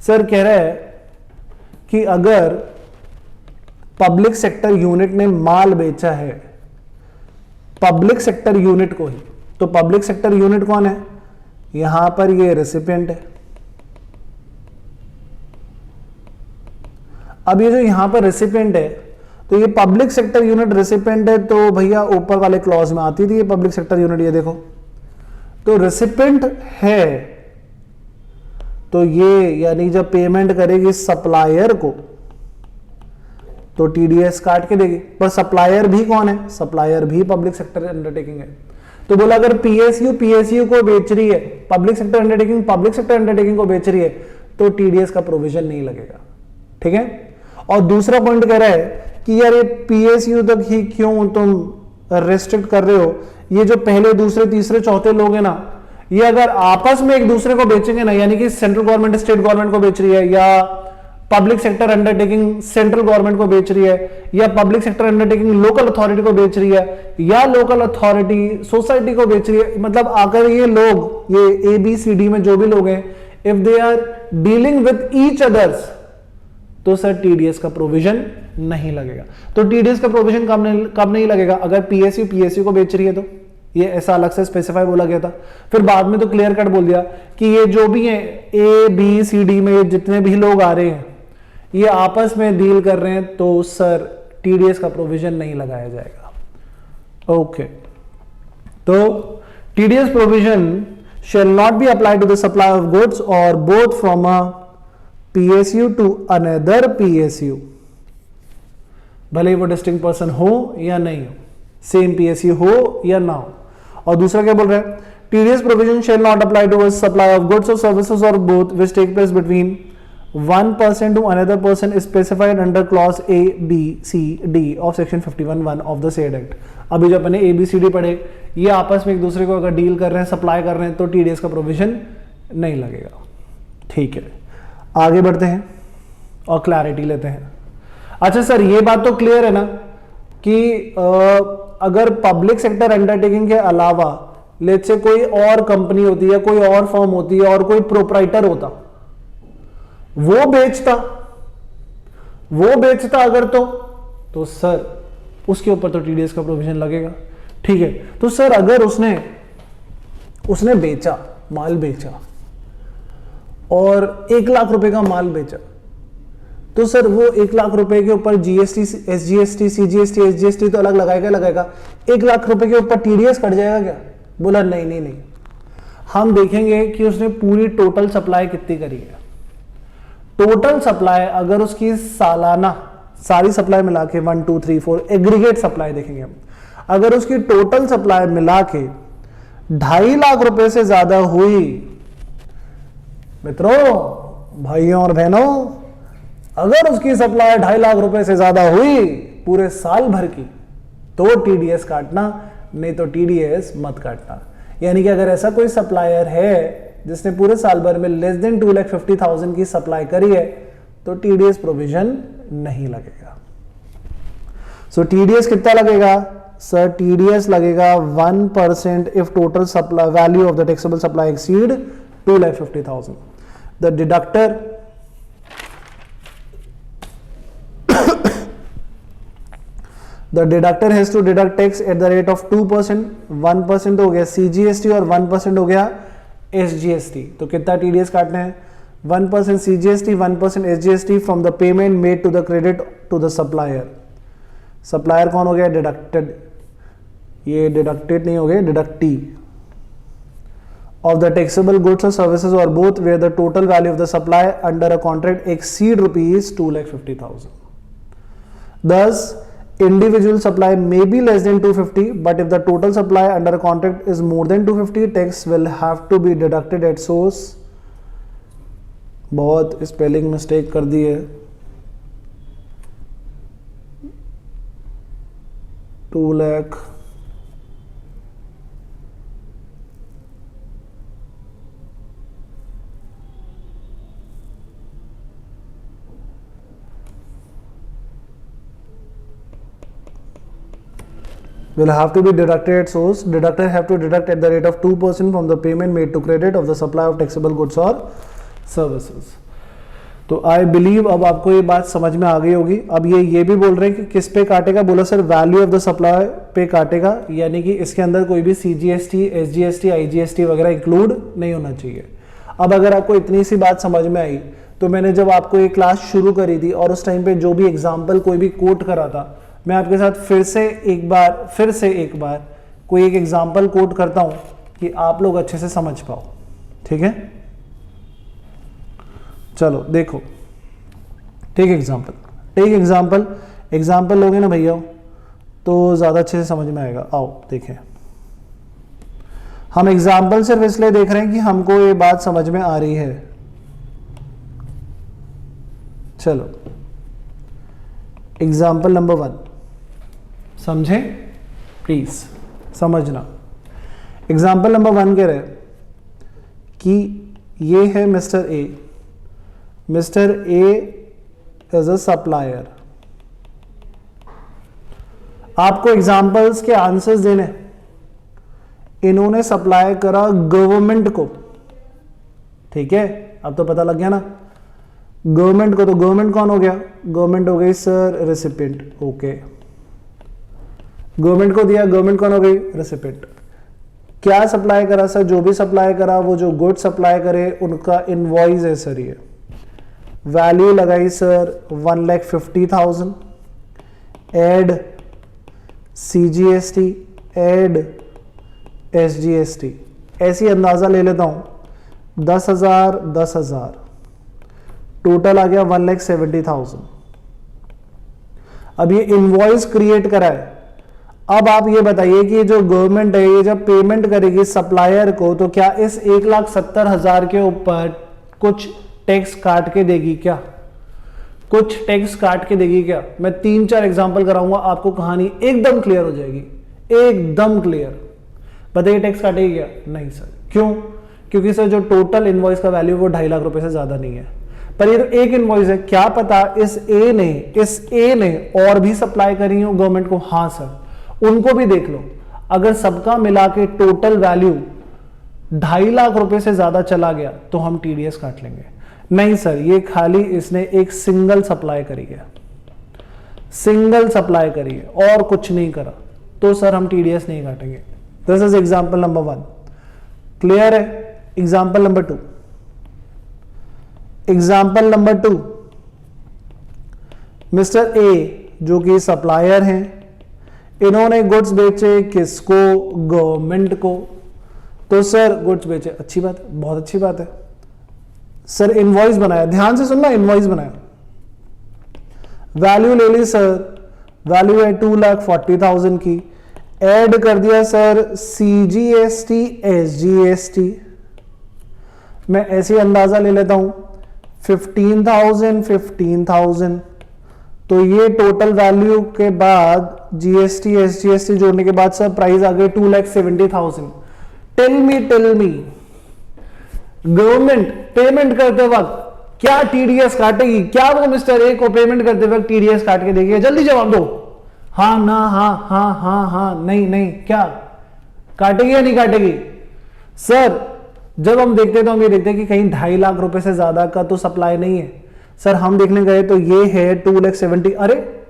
सर कह रहा है कि अगर पब्लिक सेक्टर यूनिट ने माल बेचा है, पब्लिक सेक्टर यूनिट को ही, तो पब्लिक सेक्टर यूनिट कौन है? यहां पर ये रेसिपिएंट है। अब ये जो यहां पर रेसिपिएंट है, तो ये पब्लिक सेक्टर यूनिट रेसिपिएंट है, तो भैया ऊपर वाले क्लॉज में आती थी ये पब्लिक सेक्टर यूनिट। ये देखो, तो रेसिपिएंट है तो ये यानी जब पेमेंट करेगी सप्लायर को तो टीडीएस काट के देगी। पर सप्लायर भी कौन है? सप्लायर भी पब्लिक सेक्टर अंडरटेकिंग है। तो बोला अगर पीएसयू को बेच रही है, पब्लिक सेक्टर अंडरटेकिंग को बेच रही है, तो टीडीएस का प्रोविजन नहीं लगेगा। ठीक है। और दूसरा पॉइंट कह रहा है कि यार ये पीएसयू तक ही क्यों तुम रेस्ट्रिक्ट कर रहे हो? ये जो पहले, दूसरे, तीसरे, चौथे लोग हैं ना, ये अगर आपस में एक दूसरे को बेचेंगे ना, यानी कि सेंट्रल गवर्नमेंट स्टेट गवर्नमेंट को बेच रही है, या public sector undertaking central government को बेच रही है, या public sector undertaking local authority को बेच रही है, या लोकल अथॉरिटी सोसाइटी को बेच रही है, मतलब आकर ये लोग, ये ABCD में जो भी लोग हैं, if they are dealing with each others, तो सर टीडीएस का प्रोविजन नहीं लगेगा। तो टीडीएस का प्रोविजन कब नहीं लगेगा? अगर पीएसयू को बेच रही है तो ये ऐसा अलग से स्पेसिफाई बोला गया था। फिर बाद में तो क्लियर कट बोल दिया कि ये जो भी है ए बी सी डी में जितने भी लोग आ रहे हैं ये आपस में डील कर रहे हैं, तो सर टीडीएस का प्रोविजन नहीं लगाया जाएगा। ओके, तो TDS provision shall not be applied to the supply of goods or both from a PSU to another PSU, भले ही वो डिस्टिंक्ट पर्सन हो या नहीं हो, सेम PSU हो या ना हो। और दूसरा क्या बोल रहा है? TDS provision shall not apply to a supply of goods or services or both which take place between one person to another person is specified under clause A, B, C, D of section 51(1) of the said act। अभी जो अपने ABCD पढ़े, ये आपस में एक दूसरे को अगर डील कर रहे हैं, सप्लाई कर रहे हैं, तो TDS का प्रोविजन नहीं लगेगा। ठीक है, आगे बढ़ते हैं और क्लैरिटी लेते हैं। अच्छा सर, ये बात तो क्लियर है ना कि अगर पब्लिक सेक्टर अंडरटेकिंग के अलावा लेट्स से कोई और कंपनी होती है, कोई और फर्म होती है और कोई प्रोप्राइटर होता, वो बेचता अगर तो सर उसके ऊपर तो टीडीएस का प्रोविजन लगेगा। ठीक है, तो सर अगर उसने बेचा, माल बेचा और 1 लाख रुपए का माल बेचा, तो सर वो 1 लाख रुपए के ऊपर जीएसटी, एसजीएसटी, सीजीएसटी, एसजीएसटी तो अलग लगाएगा। 1 लाख रुपए के ऊपर टीडीएस कट जाएगा क्या? बोला नहीं, हम देखेंगे कि उसने पूरी टोटल सप्लाई कितनी करी है। टोटल सप्लाई अगर उसकी सालाना सारी सप्लाई मिला के 1 2 3 4 एग्रीगेट सप्लाई देखेंगे हम, अगर उसकी टोटल सप्लाई मिला के 2.5 लाख रुपए से ज्यादा हुई, मित्रों, भाइयों और बहनों, अगर उसकी सप्लाई 2.5 लाख रुपए से ज्यादा हुई पूरे साल भर की, तो टीडीएस काटना, नहीं तो टीडीएस मत काटना। यानी कि अगर ऐसा कोई सप्लायर है जिसने पूरे साल भर में लेस देन 2,50,000 की सप्लाई करी है, तो टीडीएस प्रोविजन नहीं लगेगा। सो टीडीएस कितना लगेगा? सर टीडीएस लगेगा 1% if total supply value of the taxable supply exceed 2,50,000। The deductor The deductor has to deduct tax at the rate of 2%, 1% हो गया CGST और 1% हो गया SGST। तो कितना TDS काटना है? 1% CGST, 1% SGST from the payment made to the credit to the supplier। Supplier कौन हो गया? डिडक्टेड। ये डिडक्टेड नहीं हो गया, deductee of the taxable goods or services or both where the total value of the supply under a contract exceed rupees 2,50,000। Thus individual supply may be less than 250, but if the total supply under a contract is more than 250, tax will have to be deducted at source। बहुत spelling mistake कर दी है। 2 lakh will have to be deducted at source। Deductor have to deduct at the rate of 2% from the payment made to credit of the supply of taxable goods or services। तो I believe अब आपको ये बात समझ में आ गई होगी। अब ये भी बोल रहे हैं कि किस पे काटेगा? बोला sir value of the supply पे काटेगा, यानी कि इसके अंदर कोई भी सीजीएसटी, एसजीएसटी, आईजीएसटी वगैरह इंक्लूड नहीं होना चाहिए। अब अगर आपको इतनी सी बात समझ में आई, तो मैंने जब आपको ये क्लास शुरू करी थी और उस टाइम पे जो भी एग्जाम्पल कोई भी कोट करा था, मैं आपके साथ फिर से एक बार कोई एक एग्जाम्पल कोट करता हूं कि आप लोग अच्छे से समझ पाओ। ठीक है, चलो देखो, टेक एग्जाम्पल लोगे ना भैया तो ज्यादा अच्छे से समझ में आएगा। आओ देखें, हम एग्जाम्पल सिर्फ इसलिए देख रहे हैं कि हमको ये बात समझ में आ रही है। चलो एग्जाम्पल नंबर 1 समझे, प्लीज समझना। एग्जाम्पल नंबर 1 कह रहे कि ये है mister A is a supplier. आपको एग्जाम्पल्स के आंसर्स देने, इन्होंने सप्लाई करा गवर्नमेंट को। ठीक है, अब तो पता लग गया ना, गवर्नमेंट को, तो गवर्नमेंट कौन हो गया, गवर्नमेंट हो गई सर रेसिपिएंट, ओके। गवर्नमेंट को दिया, गवर्नमेंट कौन हो गई, रेसिपिएंट। क्या सप्लाई करा सर, जो भी सप्लाई करा वो जो गुड सप्लाई करे उनका इनवॉइस है सर ये। वैल्यू लगाई sir 1,50,000, add CGST, add SGST, ऐसी अंदाजा ले लेता हूं 10,000 10,000, टोटल आ गया 1,70,000। अब ये इनवॉइस क्रिएट करा है। अब आप ये बताइए कि जो गवर्नमेंट है ये जब पेमेंट करेगी सप्लायर को तो क्या इस 1,70,000 के ऊपर कुछ टैक्स काट के देगी क्या, कुछ टैक्स काट के देगी क्या? मैं 3-4 एग्जांपल कराऊंगा, आपको कहानी एकदम क्लियर हो जाएगी, एकदम क्लियर। बताइए टैक्स काटेगी क्या? नहीं सर। क्यों? क्योंकि सर जो टोटल इनवॉइस का वैल्यू वो 2.5 लाख रुपए से ज्यादा नहीं है, पर ये तो एक इनवॉइस है। क्या पता इस ए ने और भी सप्लाई करी हो गवर्नमेंट को? हाँ सर, उनको भी देख लो। अगर सबका मिला के टोटल वैल्यू 2.5 लाख रुपए से ज्यादा चला गया तो हम टीडीएस काट लेंगे। नहीं सर, ये खाली इसने एक सिंगल सप्लाई करी है, सिंगल सप्लाई करी है और कुछ नहीं करा, तो सर हम टीडीएस नहीं काटेंगे। This is example number 1। Clear है? Example number 2, example number 2, mister A जो कि सप्लायर हैं, इन्होंने गुड्स बेचे किसको? गवर्नमेंट को। तो सर गुड्स बेचे, अच्छी बात है, बहुत अच्छी बात है। सर इनवॉइस बनाया, ध्यान से सुनना, इनवॉइस बनाया, वैल्यू ले ली सर, वैल्यू है 2,40,000 की, ऐड कर दिया सर CGST SGST, मैं ऐसे अंदाजा ले लेता हूं 15,000 तो ये टोटल वैल्यू के बाद GST SGST जोड़ने के बाद सर प्राइस आ गई 2,70,000। टेल मी गवर्नमेंट पेमेंट करते वक्त क्या टीडीएस काटेगी? क्या वो मिस्टर ए को पेमेंट करते वक्त टीडीएस काट के देगी? जल्दी जवाब दो, हाँ ना, हाँ नहीं, क्या काटेगी या नहीं काटेगी? सर जब हम देखते तो हम ये देखते हैं कि कहीं 2.5 लाख रुपए से ज्यादा का तो सप्लाई नहीं है। सर हम देखने गए तो ये है 2,70,000, अरे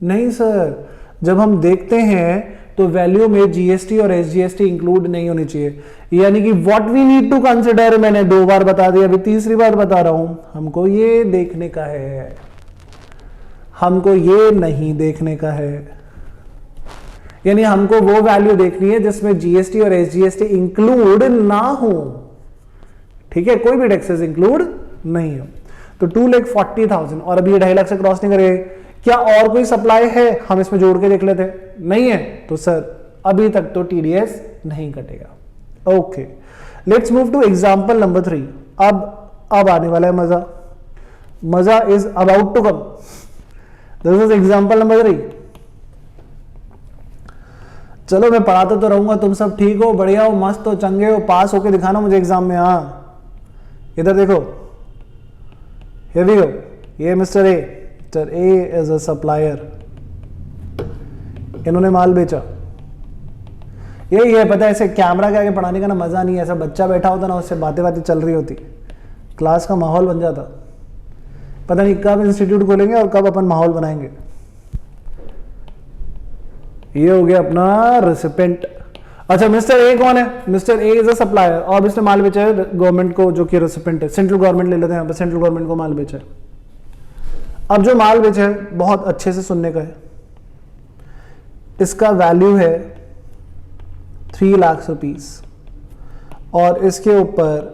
नहीं सर, जब हम देखते हैं तो वैल्यू में जीएसटी और एसजीएसटी इंक्लूड नहीं होनी चाहिए। यानी कि what we need to consider, मैंने 2 बार बता दिया, अभी तीसरी बार बता रहा हूं, हमको ये देखने का है, हमको ये नहीं देखने का है। यानी हमको वो वैल्यू देखनी है जिसमें जीएसटी और एसजीएसटी इंक्लूड ना हो, ठीक है, कोई भी टैक्सेस इंक्लूड नहीं हो। तो 2,40,000 और अभी 2.5 लाख से क्रॉस नहीं करेगा। क्या और कोई सप्लाई है? हम इसमें जोड़ के देख लेते हैं, नहीं है तो सर अभी तक तो टीडीएस नहीं कटेगा। Okay, let's move to example number 3। अब आने वाला है मजा, मजा is about to come. This is example number 3। चलो मैं पढ़ाता तो रहूंगा, तुम सब ठीक हो, बढ़िया हो, मस्त हो, चंगे हो, पास होके दिखाना मुझे एग्जाम में। हाँ इधर देखो, here we go, ये mister A is a supplier, इन्होंने माल बेचा। यही है, पता है, ऐसे कैमरा के आगे पढ़ाने का ना मजा नहीं है। ऐसा बच्चा बैठा होता ना, उससे बातें चल रही होती, क्लास का माहौल बन जाता। पता नहीं कब इंस्टीट्यूट खोलेंगे और कब अपन माहौल बनाएंगे। ये हो गया अपना रेसिपेंट। अच्छा, मिस्टर ए कौन है? Mister A is a supplier और इसने माल बेचा है गवर्नमेंट को, जो कि रेसिपेंट है, सेंट्रल गवर्नमेंट ले लेते हैं, सेंट्रल गवर्नमेंट को माल बेचा है। अब जो माल बेचा है बहुत अच्छे से सुनने का है, इसका वैल्यू है 3 लाख रुपीस और इसके ऊपर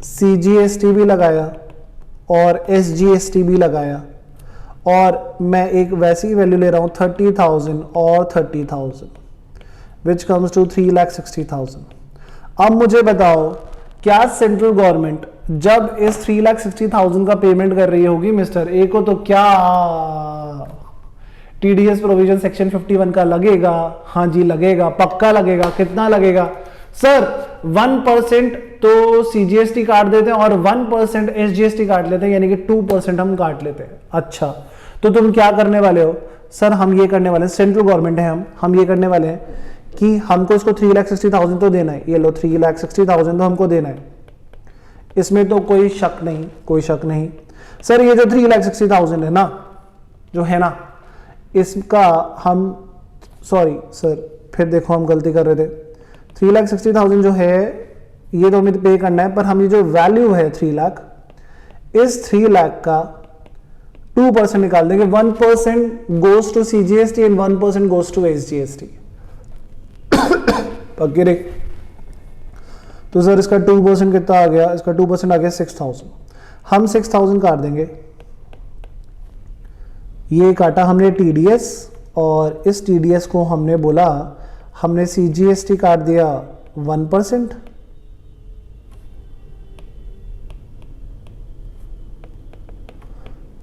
CGST भी लगाया और SGST भी लगाया और मैं एक वैसी वैल्यू ले रहा हूं 30,000 और 30,000 which comes to 3,60,000। अब मुझे बताओ, क्या सेंट्रल गवर्नमेंट जब इस 3,60,000 का पेमेंट कर रही होगी मिस्टर ए को, तो क्या टीडीएस प्रोविजन सेक्शन 51 का लगेगा? हाँ जी लगेगा, पक्का लगेगा। कितना लगेगा? सर 1% तो सीजीएसटी काट देते हैं और 1% एसजीएसटी काट लेते हैं, यानी कि 2% हम काट लेते हैं। अच्छा, तो तुम क्या करने वाले हो? सर हम ये करने वाले हैं, सेंट्रल गवर्नमेंट है, हम ये करने वाले हैं कि हमको इसको 3,60,000 तो देना है। ये लो 3,60,000 तो हमको देना है, इसमें तो कोई शक नहीं, कोई शक नहीं। सर ये जो 3,60,000 है ना, जो है ना, इसका हम, सॉरी सर, फिर देखो हम गलती कर रहे थे। 3,60,000 जो है ये तो हमें पे करना है, पर हम ये जो वैल्यू है 3 लाख, इस 3 लाख का 2% निकाल देंगे। 1% goes to CGST and 1% goes to SGST। पक्के रे? तो सर इसका 2% कितना आ गया? इसका 2% आ गया 6,000। हम 6,000 काट देंगे, ये काटा हमने TDS, और इस TDS को हमने बोला, हमने CGST काट दिया 1%,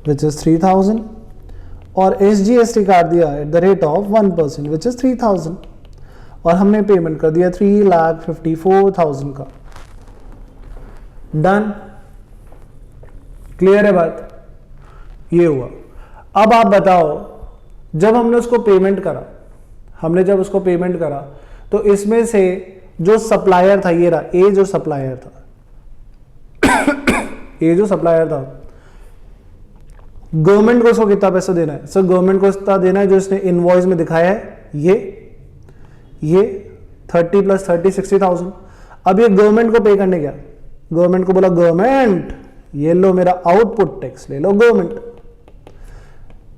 विच इज 3,000, और SGST काट दिया at the rate of 1%, which is 3,000, और हमने पेमेंट कर दिया 3,54,000 का। डन? क्लियर है बात? ये हुआ। अब आप बताओ, जब हमने उसको पेमेंट करा, जब उसको पेमेंट करा, तो इसमें से जो सप्लायर था, ये रहा, ये जो सप्लायर था ये जो सप्लायर था, गवर्नमेंट को उसको कितना पैसा देना है? सर गवर्नमेंट को इतना देना है जो इसने इनवॉइस में दिखाया है, ये 30 + 30 60,000। अब ये गवर्नमेंट को पे करने गया, गवर्नमेंट को बोला, गवर्नमेंट ये लो मेरा आउटपुट टैक्स ले लो गवर्नमेंट,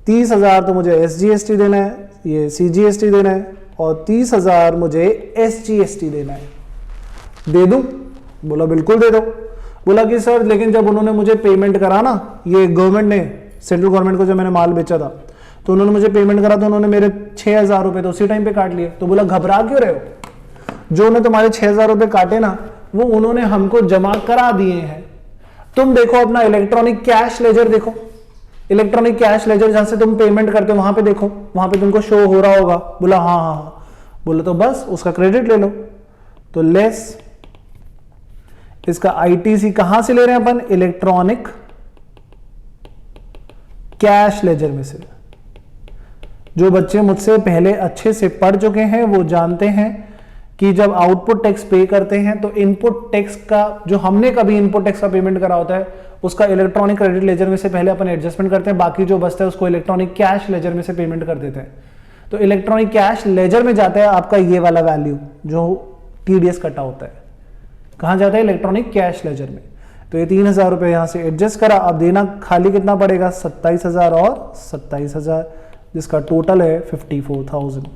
30,000 तो मुझे SGST देना है, ये CGST देना है, और 30,000 मुझे SGST देना है, दे दूं? बोला बिल्कुल दे दो। बोला कि सर लेकिन जब उन्होंने मुझे पेमेंट करा ना, ये गवर्नमेंट ने, सेंट्रल गवर्नमेंट को, जब मैंने माल बेचा था, तो उन्होंने मुझे पेमेंट करा, तो उन्होंने मेरे 6,000 रुपए तो उसी टाइम पे काट लिए। तो बोला घबरा क्यों रहे हो? जो उन्होंने तुम्हारे 6,000 रुपए काटे ना, वो उन्होंने हमको जमा करा दिए हैं। तुम देखो अपना इलेक्ट्रॉनिक कैश लेजर देखो, इलेक्ट्रॉनिक कैश लेजर जहां से तुम पेमेंट करते हो, वहां पे देखो, वहां पे तुमको शो हो रहा होगा। बोला हाँ हाँ हाँ। बोला तो बस उसका क्रेडिट ले लो। तो लेस इसका ITC कहां से ले रहे हैं अपन? इलेक्ट्रॉनिक कैश लेजर में से। जो बच्चे मुझसे पहले अच्छे से पढ़ चुके हैं वो जानते हैं कि जब आउटपुट टैक्स पे करते हैं तो इनपुट टैक्स का, जो हमने कभी इनपुट टैक्स का पेमेंट करा होता है, उसका इलेक्ट्रॉनिक क्रेडिट लेजर में से पहले अपन एडजस्टमेंट करते हैं, बाकी जो बचता है उसको इलेक्ट्रॉनिक कैश लेजर में से पेमेंट कर देते हैं। तो इलेक्ट्रॉनिक कैश लेजर में जाता है आपका ये वाला वैल्यू जो TDS कटा होता है। कहां जाता है? इलेक्ट्रॉनिक कैश लेजर में। तो ये 3,000 रुपए यहां से एडजस्ट करा। अब देना खाली कितना पड़ेगा? 27,000 और 27,000, जिसका टोटल है 54,000।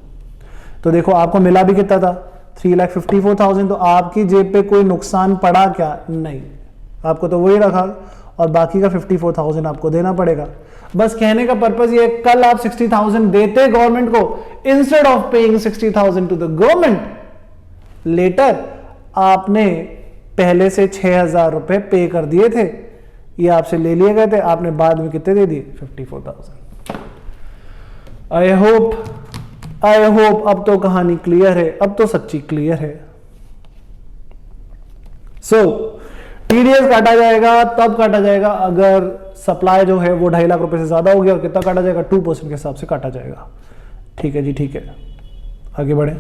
तो देखो आपको मिला भी कितना था? 3,54,000। तो आपकी जेब पे कोई नुकसान पड़ा क्या? नहीं, आपको तो वही रखा, और बाकी का 54,000 आपको देना पड़ेगा। बस कहने का पर्पज ये, कल आप 60,000 देते गवर्नमेंट को, instead of paying 60,000 to the government, later आपने पहले से 6,000 रुपए पे कर दिए थे, ये आपसे ले लिए गए थे, आपने बाद में कितने दे दिए? 54,000। आई होप अब तो कहानी क्लियर है, अब तो सच्ची क्लियर है। TDS काटा जाएगा, तब काटा जाएगा अगर सप्लाई जो है वो 2.5 लाख रुपए से ज्यादा हो गया। और कितना काटा जाएगा? 2% के हिसाब से काटा जाएगा। ठीक है जी, ठीक है, आगे बढ़े।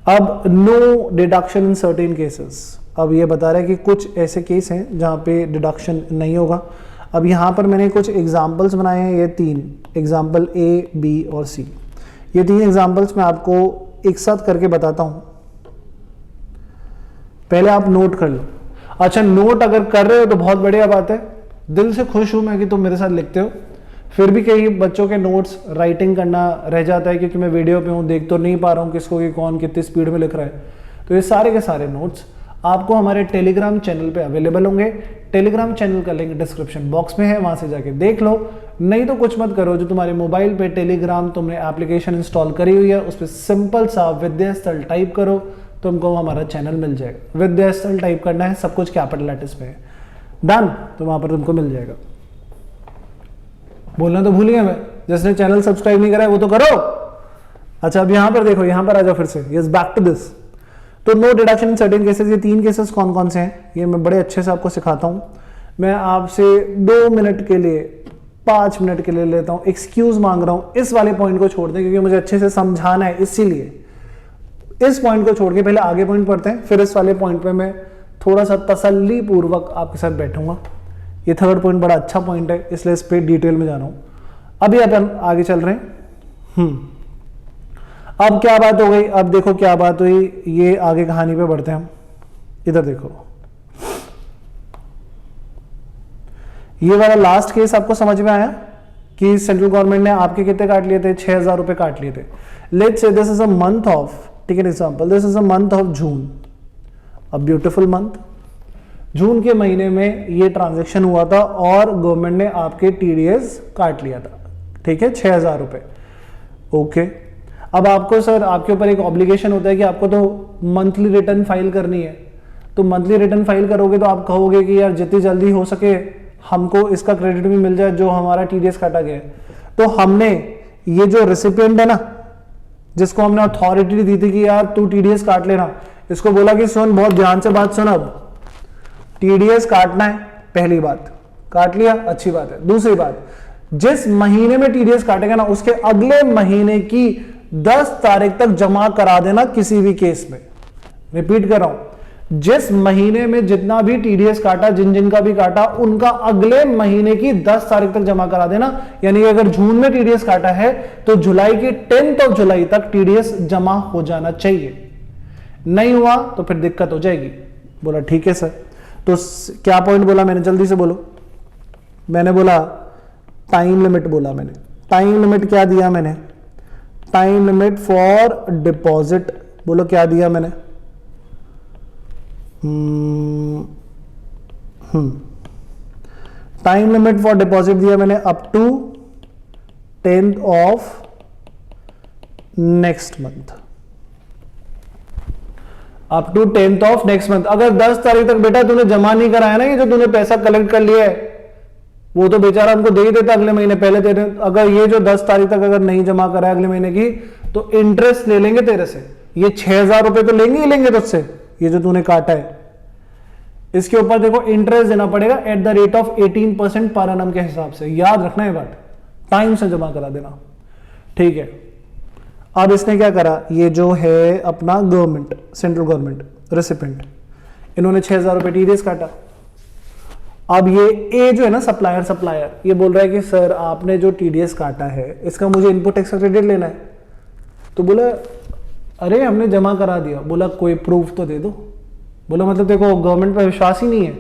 अब no deduction in certain cases. अब ये बता रहा है कि कुछ ऐसे केस हैं जहां पे डिडक्शन नहीं होगा। अब यहां पर मैंने कुछ एग्जाम्पल्स बनाए हैं, ये 3 एग्जाम्पल, A, B और C। ये 3 एग्जाम्पल्स मैं आपको एक साथ करके बताता हूं, पहले आप नोट कर लो। अच्छा, नोट अगर कर रहे हो तो बहुत बढ़िया बात है, दिल से खुश हूं मैं कि तुम मेरे साथ लिखते हो। फिर भी कई बच्चों के नोट्स राइटिंग करना रह जाता है, क्योंकि मैं वीडियो पे हूं, देख तो नहीं पा रहा हूं किसको कि कौन कितनी स्पीड में लिख रहा है। तो ये सारे के सारे नोट्स आपको हमारे टेलीग्राम चैनल पे अवेलेबल होंगे। टेलीग्राम चैनल का लिंक डिस्क्रिप्शन बॉक्स में है, वहां से जाके देख लो। नहीं तो कुछ मत करो, जो तुम्हारे मोबाइल पे टेलीग्राम तुमने एप्लीकेशन इंस्टॉल करी हुई है, उस पर सिंपल सा विद्यास्थल टाइप करो, तुमको हमारा चैनल मिल जाएगा। विद्यास्थल टाइप करना है, सब कुछ कैपिटल लेटर्स में है, डन, तो वहां पर तुमको मिल जाएगा। बोलना तो भूल गया मैं, जिसने चैनल सब्सक्राइब नहीं करा है वो तो करो। अच्छा, अब यहां पर देखो, यहां पर आ जाओ फिर से, यस, बैक टू दिस। तो no deduction in certain cases, ये 3 केसेस कौन कौन से हैं ये मैं बड़े अच्छे से आपको सिखाता हूं। मैं आपसे 2 मिनट के लिए, 5 मिनट के लिए लेता हूं, एक्सक्यूज मांग रहा हूं, इस वाले पॉइंट को छोड़ दें क्योंकि मुझे अच्छे से समझाना है, इसीलिए इस पॉइंट को छोड़ के पहले आगे पॉइंट पढ़ते हैं, फिर इस वाले पॉइंट पे मैं थोड़ा सा तसल्ली पूर्वक आपके साथ बैठूंगा। ये थर्ड पॉइंट बड़ा अच्छा पॉइंट है, इसलिए इस पे डिटेल में जा रहा हूँ। अभी अपन आगे चल रहे हैं। अब क्या बात हो गई, अब देखो क्या बात हुई, ये आगे कहानी पे बढ़ते हैं हम। इधर देखो, ये वाला लास्ट केस आपको समझ में आया कि सेंट्रल गवर्नमेंट ने आपके कितने काट लिए थे, 6,000 रुपए काट लिए थे। Let's say this is a month of, take an example, this is a month of June, a beautiful month. June के महीने में ये ट्रांजैक्शन हुआ था और गवर्नमेंट ने आपके टीडीएस काट लिया था, ठीक है, 6,000 रुपए। ओके, अब आपको सर आपके ऊपर एक ऑब्लिगेशन होता है कि आपको तो मंथली रिटर्न फाइल करनी है, तो मंथली रिटर्न फाइल करोगे तो आप कहोगे कि यार जितनी जल्दी हो सके हमको इसका क्रेडिट भी मिल जाए जो हमारा टीडीएस काटा गया है। तो हमने ये जो रेसिपिएंट है ना, जिसको हमने अथॉरिटी दी थी कि यार तू टीडीएस काट लेना, इसको बोला कि सुन, बहुत ध्यान से बात सुन, अब टीडीएस काटना है, पहली बात काट लिया, अच्छी बात है। दूसरी बात, जिस महीने में टीडीएस काटेगा ना उसके अगले महीने की 10 तारीख तक जमा करा देना किसी भी केस में। रिपीट कर रहा हूं, जिस महीने में जितना भी टीडीएस काटा, जिन जिन का भी काटा, उनका अगले महीने की 10 तारीख तक जमा करा देना। यानी अगर जून में टीडीएस काटा है तो जुलाई की 10th ऑफ जुलाई तक टीडीएस जमा हो जाना चाहिए। नहीं हुआ तो फिर दिक्कत हो जाएगी। बोला ठीक है सर। तो क्या पॉइंट बोला मैंने, जल्दी से बोलो। मैंने बोला टाइम लिमिट, बोला मैंने टाइम लिमिट। क्या दिया मैंने, टाइम लिमिट फॉर डिपॉजिट। बोलो क्या दिया मैंने, टाइम लिमिट फॉर डिपॉजिट दिया मैंने up to 10th of next month, up to 10th of next month. अगर 10 तारीख तक बेटा तूने जमा नहीं कराया ना, ये जो तूने पैसा कलेक्ट कर लिया है वो तो बेचारा हमको दे ही देता अगले महीने, पहले तेरे। अगर ये जो 10 तारीख तक अगर नहीं जमा कराया अगले महीने की, तो इंटरेस्ट ले लेंगे तेरे से। ये 6,000 रुपए तो लेंगे ही लेंगे तुझसे, ये जो तूने काटा है। इसके ऊपर देखो इंटरेस्ट देना पड़ेगा at the rate of 18% per annum के हिसाब से। याद रखना है बात, टाइम से जमा करा देना, ठीक है। अब इसने क्या करा, ये जो है अपना गवर्नमेंट, सेंट्रल गवर्नमेंट रेसिपिएंट, इन्होंने 6,000 रुपए टीडीएस काटा। अब ये जो है ना सप्लायर ये बोल रहा है कि सर आपने जो टीडीएस काटा है इसका मुझे इनपुट टैक्स का क्रेडिट लेना है। तो बोला अरे हमने जमा करा दिया। बोला कोई प्रूफ तो दे दो। बोला मतलब देखो गवर्नमेंट पर विश्वास ही नहीं है।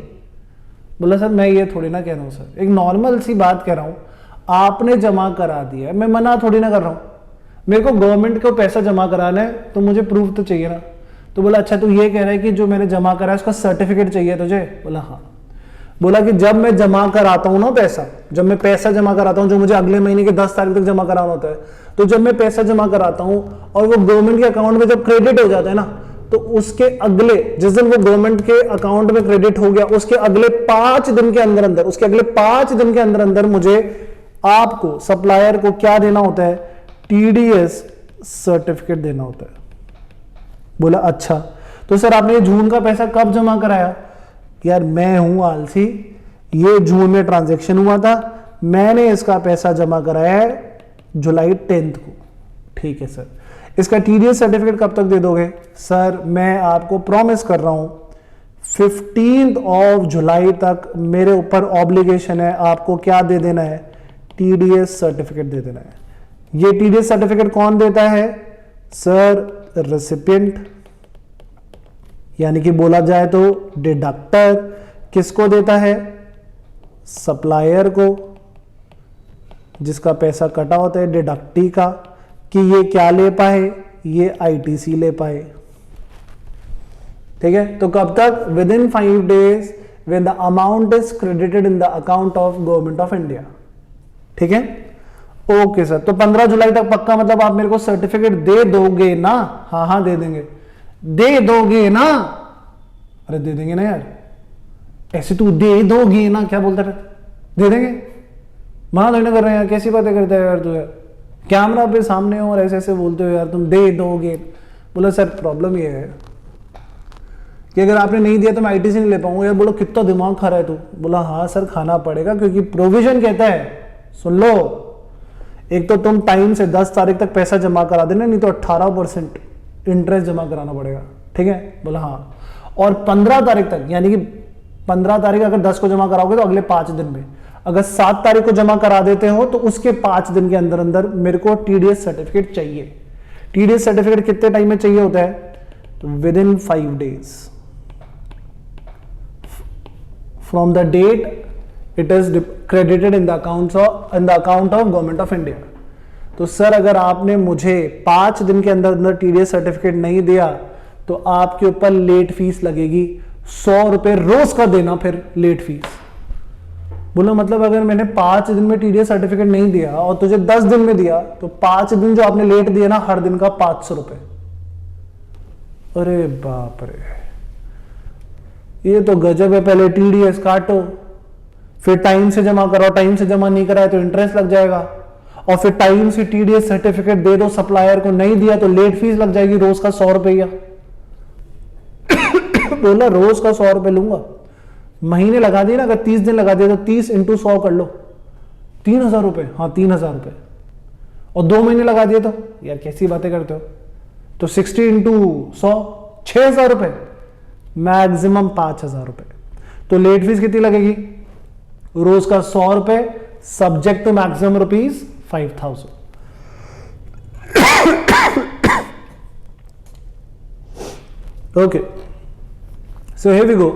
बोला सर मैं ये थोड़ी ना कह रहा हूँ सर, एक नॉर्मल सी बात कह रहा हूँ, आपने जमा करा दिया, मैं मना थोड़ी ना कर रहा हूँ, मेरे को गवर्नमेंट को पैसा जमा कराना है तो मुझे प्रूफ तो चाहिए ना। तो बोला अच्छा तू ये कह रहा है कि जो मैंने जमा करा है उसका सर्टिफिकेट चाहिए तुझे। बोला हाँ। बोला कि जब मैं जमा कराता हूं ना पैसा, जब मैं पैसा जमा कराता हूं जो मुझे अगले महीने की 10 तारीख तक जमा कराना होता है, तो जब मैं पैसा जमा कराता हूं और वो गवर्नमेंट के अकाउंट में जब क्रेडिट हो जाता है ना, तो उसके अगले, जिस दिन वो गवर्नमेंट के अकाउंट में क्रेडिट हो गया उसके अगले 5 दिन के अंदर अंदर, उसके अगले 5 दिन के अंदर अंदर मुझे आपको सप्लायर को क्या देना होता है, टीडीएस सर्टिफिकेट देना होता है। बोला अच्छा तो सर आपने ये जून का पैसा कब जमा कराया? यार मैं हूं आलसी, ये जून में ट्रांजैक्शन हुआ था, मैंने इसका पैसा जमा कराया है जुलाई 10th को। ठीक है सर, इसका टीडीएस सर्टिफिकेट कब तक दे दोगे? सर मैं आपको प्रॉमिस कर रहा हूं 15th ऑफ जुलाई तक मेरे ऊपर ऑब्लिगेशन है, आपको क्या दे देना है, टीडीएस सर्टिफिकेट दे देना है। ये टीडीएस सर्टिफिकेट कौन देता है? सर रेसिपिएंट, यानी कि बोला जाए तो डिडक्टर किसको देता है? सप्लायर को, जिसका पैसा कटा होता है डिडक्टी का, कि ये क्या ले पाए, ये आईटीसी ले पाए। ठीक है, तो कब तक? With in 5 days when the amount is credited in the account of government of India. ठीक है, ओके सर। तो 15 जुलाई तक पक्का, मतलब आप मेरे को सर्टिफिकेट दे दोगे ना? हाँ हाँ दे देंगे। दे दोगे ना? अरे दे देंगे ना यार, ऐसे तू दे दोगे ना, क्या बोलता है? दे देंगे, मना थोड़ी ना कर रहे हैं यार, कैसी बातें करते हैं यार तू यार, कैमरा पे सामने हो और ऐसे ऐसे बोलते हो यार तुम दे दोगे। बोला सर प्रॉब्लम ये है कि अगर आपने नहीं दिया तो मैं आईटीसी नहीं ले पाऊंगा। यार बोलो कितना दिमाग खा रहा है तू? बोला हाँ सर खाना पड़ेगा, क्योंकि प्रोविजन कहता है, सुन लो, एक तो तुम टाइम से 10 तारीख तक पैसा जमा करा देना, नहीं तो 18% इंटरेस्ट जमा कराना पड़ेगा। ठीक है, बोला हाँ, और 15 तारीख तक, यानी कि 15 तारीख अगर 10 को जमा कराओगे तो अगले 5 दिन में, अगर 7 तारीख को जमा करा देते हो तो उसके 5 दिन के अंदर अंदर मेरे को टीडीएस सर्टिफिकेट चाहिए। टीडीएस सर्टिफिकेट कितने टाइम में चाहिए होता है? Within 5 days from the date it is credited in the account of government of India. तो सर अगर आपने मुझे 5 दिन के अंदर अंदर टीडीएस सर्टिफिकेट नहीं दिया तो आपके ऊपर लेट फीस लगेगी, 100 रुपए रोज का देना फिर लेट फीस। बोला मतलब अगर मैंने 5 दिन में टीडीएस सर्टिफिकेट नहीं दिया और तुझे 10 दिन में दिया तो 5 दिन जो आपने लेट दिया ना, हर दिन का 500 रुपए। अरे बाप रे, ये तो गजब है। पहले टीडीएस काटो, फिर टाइम से जमा कराओ, टाइम से जमा नहीं कराए तो इंटरेस्ट लग जाएगा, और फिर टाइम से टीडीएस सर्टिफिकेट दे दो सप्लायर को, नहीं दिया तो लेट फीस लग जाएगी रोज का 100 रुपया। बोला रोज का 100 रुपए लूंगा, महीने लगा दिए ना, अगर 30 दिन लगा दिए तो 30 × 100 कर लो, 3000 रुपए। हाँ 3000 रुपए, और 2 महीने लगा दिए तो यार कैसी बातें करते हो, तो 60 × 100 6000 रुपए, मैक्सिमम 5000 रुपए। तो लेट फीस कितनी लगेगी? रोज का 100 रुपए, subject to maximum rupees 5000। Okay, so here we go.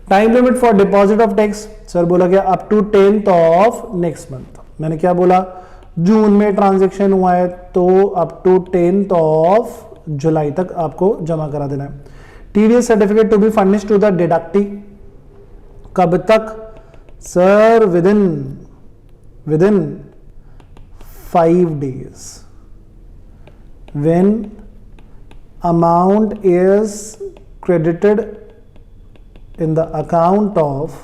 Time limit for deposit of tax, sir बोला क्या up to 10th of next month. मैंने क्या बोला, जून में ट्रांजैक्शन हुआ है तो up to 10th of July तक आपको जमा करा देना है। TDS certificate to be furnished to the deductee, कब तक? Sir within 5 days when amount is credited in the account of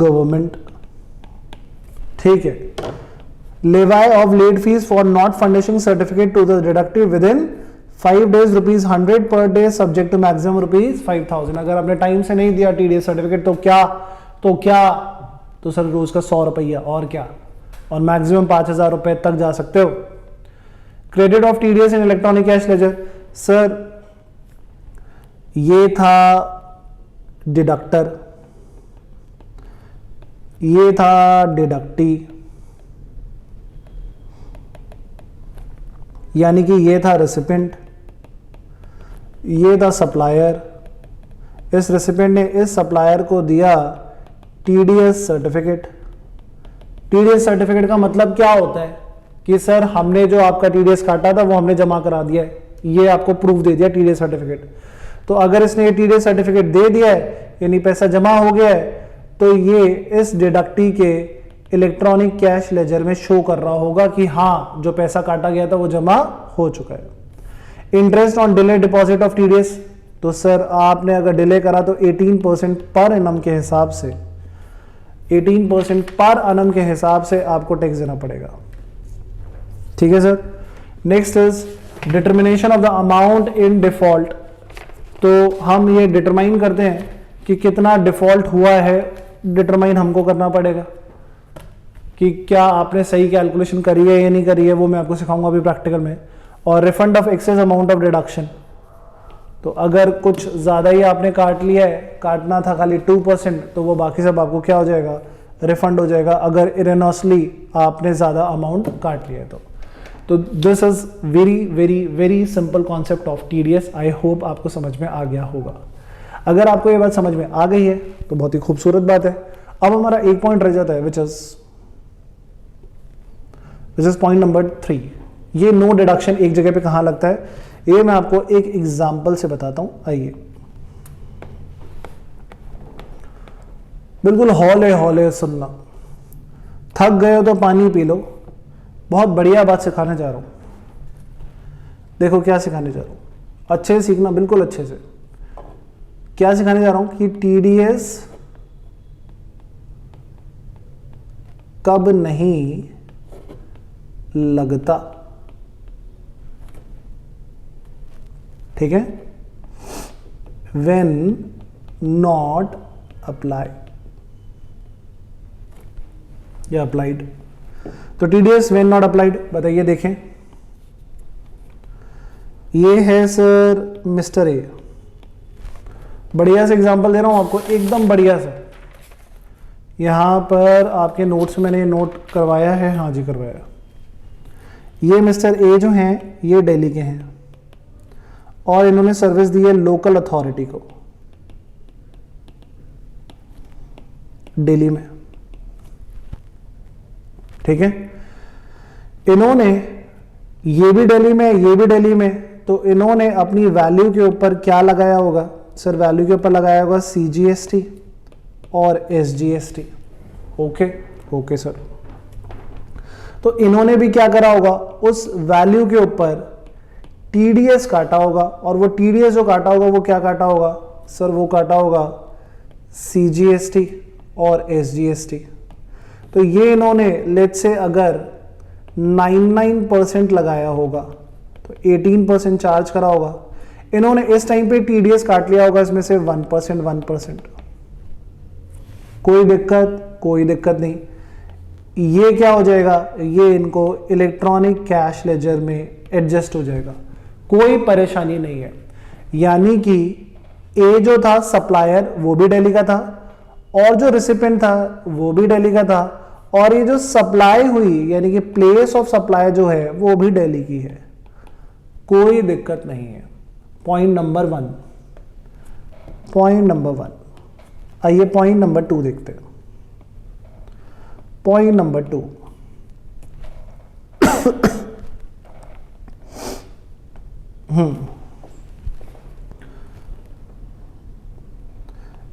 government। ठीक है, levy of late fee for not furnishing certificate to the deductee within 5 days ₹100 per day, subject to maximum ₹5000। अगर आपने time से नहीं दिया TDS certificate तो क्या तो सर रोज का 100 रुपया, और क्या, और मैक्सिमम 5000 रुपए तक जा सकते हो। Credit of TDS in electronic cash ledger, sir ये था डिडक्टर, ये था डिडक्टी, यानी कि ये था रेसिपेंट, ये था सप्लायर। इस रेसिपेंट ने इस सप्लायर को दिया टीडीएस सर्टिफिकेट। टीडीएस सर्टिफिकेट का मतलब क्या होता है कि सर हमने जो आपका टीडीएस काटा था वो हमने जमा करा दिया है, ये आपको प्रूफ दे दिया टीडीएस सर्टिफिकेट। तो अगर इसने ये टीडीएस सर्टिफिकेट दे दिया है यानी पैसा जमा हो गया है, तो ये इस डिडक्टी के इलेक्ट्रॉनिक कैश लेजर में शो कर रहा होगा कि हाँ जो पैसा काटा गया था वो जमा हो चुका है। Interest on delay deposit of TDS, तो सर आपने अगर डिले करा तो 18% पर एनम के हिसाब से 18% पर एनम के हिसाब से आपको टैक्स देना पड़ेगा। ठीक है sir. Next is determination of the amount in default. तो हम ये डिटरमाइन करते हैं कि कितना डिफॉल्ट हुआ है, डिटरमाइन हमको करना पड़ेगा कि क्या आपने सही कैलकुलेशन करी है या नहीं करी है, वो मैं आपको सिखाऊंगा अभी प्रैक्टिकल में। और refund of excess amount of deduction, तो अगर कुछ ज़्यादा ही आपने काट लिया है, काटना था खाली 2%, तो वो बाकी सब आपको क्या हो जाएगा, रिफंड हो जाएगा, अगर इरेनोसली आपने ज़्यादा अमाउंट काट लिया है तो this is very very very simple concept of TDS. I hope आपको समझ में आ गया होगा। अगर आपको ये बात समझ में आ गई है तो बहुत ही खूबसूरत बात है। अब हमारा एक पॉइंट रह जाता है विच इज पॉइंट नंबर 3। ये नो डिडक्शन एक जगह पे कहां लगता है, ये मैं आपको एक एग्जांपल से बताता हूं। आइए, बिल्कुल हौले हौले सुनना, थक गए हो तो पानी पी लो। बहुत बढ़िया बात सिखाने जा रहा हूं। देखो क्या सिखाने जा रहा हूं, अच्छे से सीखना, बिल्कुल अच्छे से। क्या सिखाने जा रहा हूं कि टीडीएस कब नहीं लगता। ठीक है, when not applied या applied। तो टीडीएस when not applied बताइए। देखें, ये है सर मिस्टर ए, बढ़िया से एग्जांपल दे रहा हूं आपको, एकदम बढ़िया से। यहां पर आपके नोट्स में मैंने नोट करवाया है, हाँ जी करवाया। ये मिस्टर ए जो हैं ये दिल्ली के हैं और इन्होंने सर्विस दी है लोकल अथॉरिटी को दिल्ली में, ठीक है। इन्होंने ये भी दिल्ली में, ये भी दिल्ली में, तो इन्होंने अपनी वैल्यू के ऊपर क्या लगाया होगा सर? वैल्यू के ऊपर लगाया होगा CGST और SGST। Okay okay sir. तो इन्होंने भी क्या करा होगा, उस वैल्यू के ऊपर TDS काटा होगा, और वो TDS जो काटा होगा वो क्या काटा होगा सर? वो काटा होगा CGST और SGST। तो ये इन्होंने लेट्स से अगर 99% लगाया होगा तो 18% चार्ज करा होगा। इन्होंने इस टाइम पे TDS काट लिया होगा इसमें से 1%। कोई दिक्कत नहीं। ये क्या हो जाएगा, ये इनको इलेक्ट्रॉनिक कैश लेजर में एडजस्ट हो जाएगा, कोई परेशानी नहीं है। यानी कि ए जो था सप्लायर वो भी दिल्ली का था, और जो रिसिपेंट था वो भी दिल्ली का था, और ये जो सप्लाई हुई यानी कि प्लेस ऑफ सप्लाई जो है वो भी दिल्ली की है, कोई दिक्कत नहीं है। Point number one. आइए पॉइंट नंबर 2 देखते हैं। पॉइंट नंबर 2,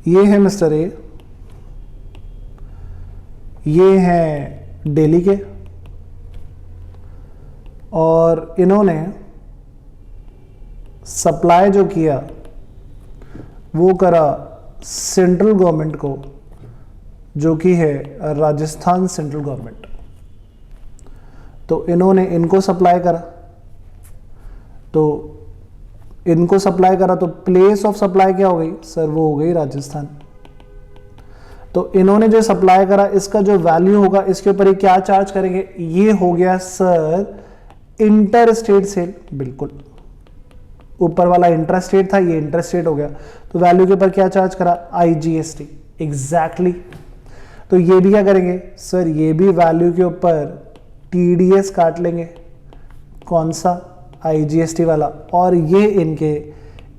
ये है मिस्टर ए, ये हैं दिल्ली के, और इन्होंने सप्लाई जो किया वो करा सेंट्रल गवर्नमेंट को, जो कि है राजस्थान सेंट्रल गवर्नमेंट। तो इन्होंने इनको सप्लाई करा, तो प्लेस ऑफ सप्लाई क्या हो गई सर? वो हो गई राजस्थान। तो इन्होंने जो सप्लाई करा इसका जो वैल्यू होगा इसके ऊपर ये क्या चार्ज करेंगे? ये हो गया सर इंटर स्टेट सेल। बिल्कुल, ऊपर वाला इंटर स्टेट था, ये इंटर स्टेट हो गया। तो वैल्यू के ऊपर क्या चार्ज करा? IGST। एग्जैक्टली। तो ये भी क्या करेंगे सर? ये भी वैल्यू के ऊपर TDS काट लेंगे, कौन सा? IGST वाला। और ये इनके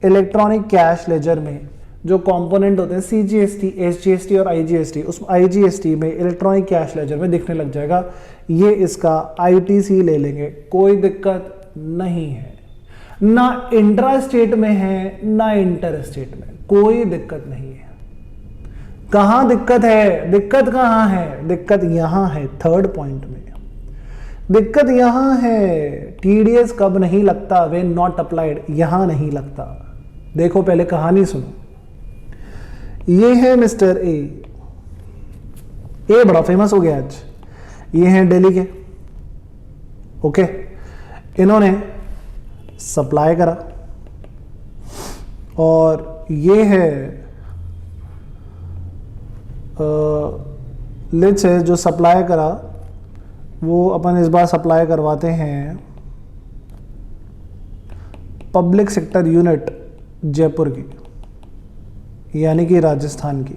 इलेक्ट्रॉनिक कैश लेजर में जो कंपोनेंट होते हैं CGST, SGST और IGST, उस IGST में इलेक्ट्रॉनिक कैश लेजर में दिखने लग जाएगा। ये इसका ITC ले लेंगे, कोई दिक्कत नहीं है। ना इंट्रा स्टेट में है ना इंटर स्टेट में, कोई दिक्कत नहीं है। कहां दिक्कत है? दिक्कत कहां है? दिक्कत यहां है, थर्ड पॉइंट में दिक्कत यहां है। TDS कब नहीं लगता? वे नॉट अप्लाइड, यहां नहीं लगता। देखो पहले कहानी सुनो। ये है मिस्टर ए बड़ा फेमस हो गया आज। ये हैं दिल्ली के, ओके। इन्होंने सप्लाई करा, और ये है लेट्स से जो सप्लाई करा वो अपन इस बार सप्लाई करवाते हैं पब्लिक सेक्टर यूनिट जयपुर की, यानी कि राजस्थान की।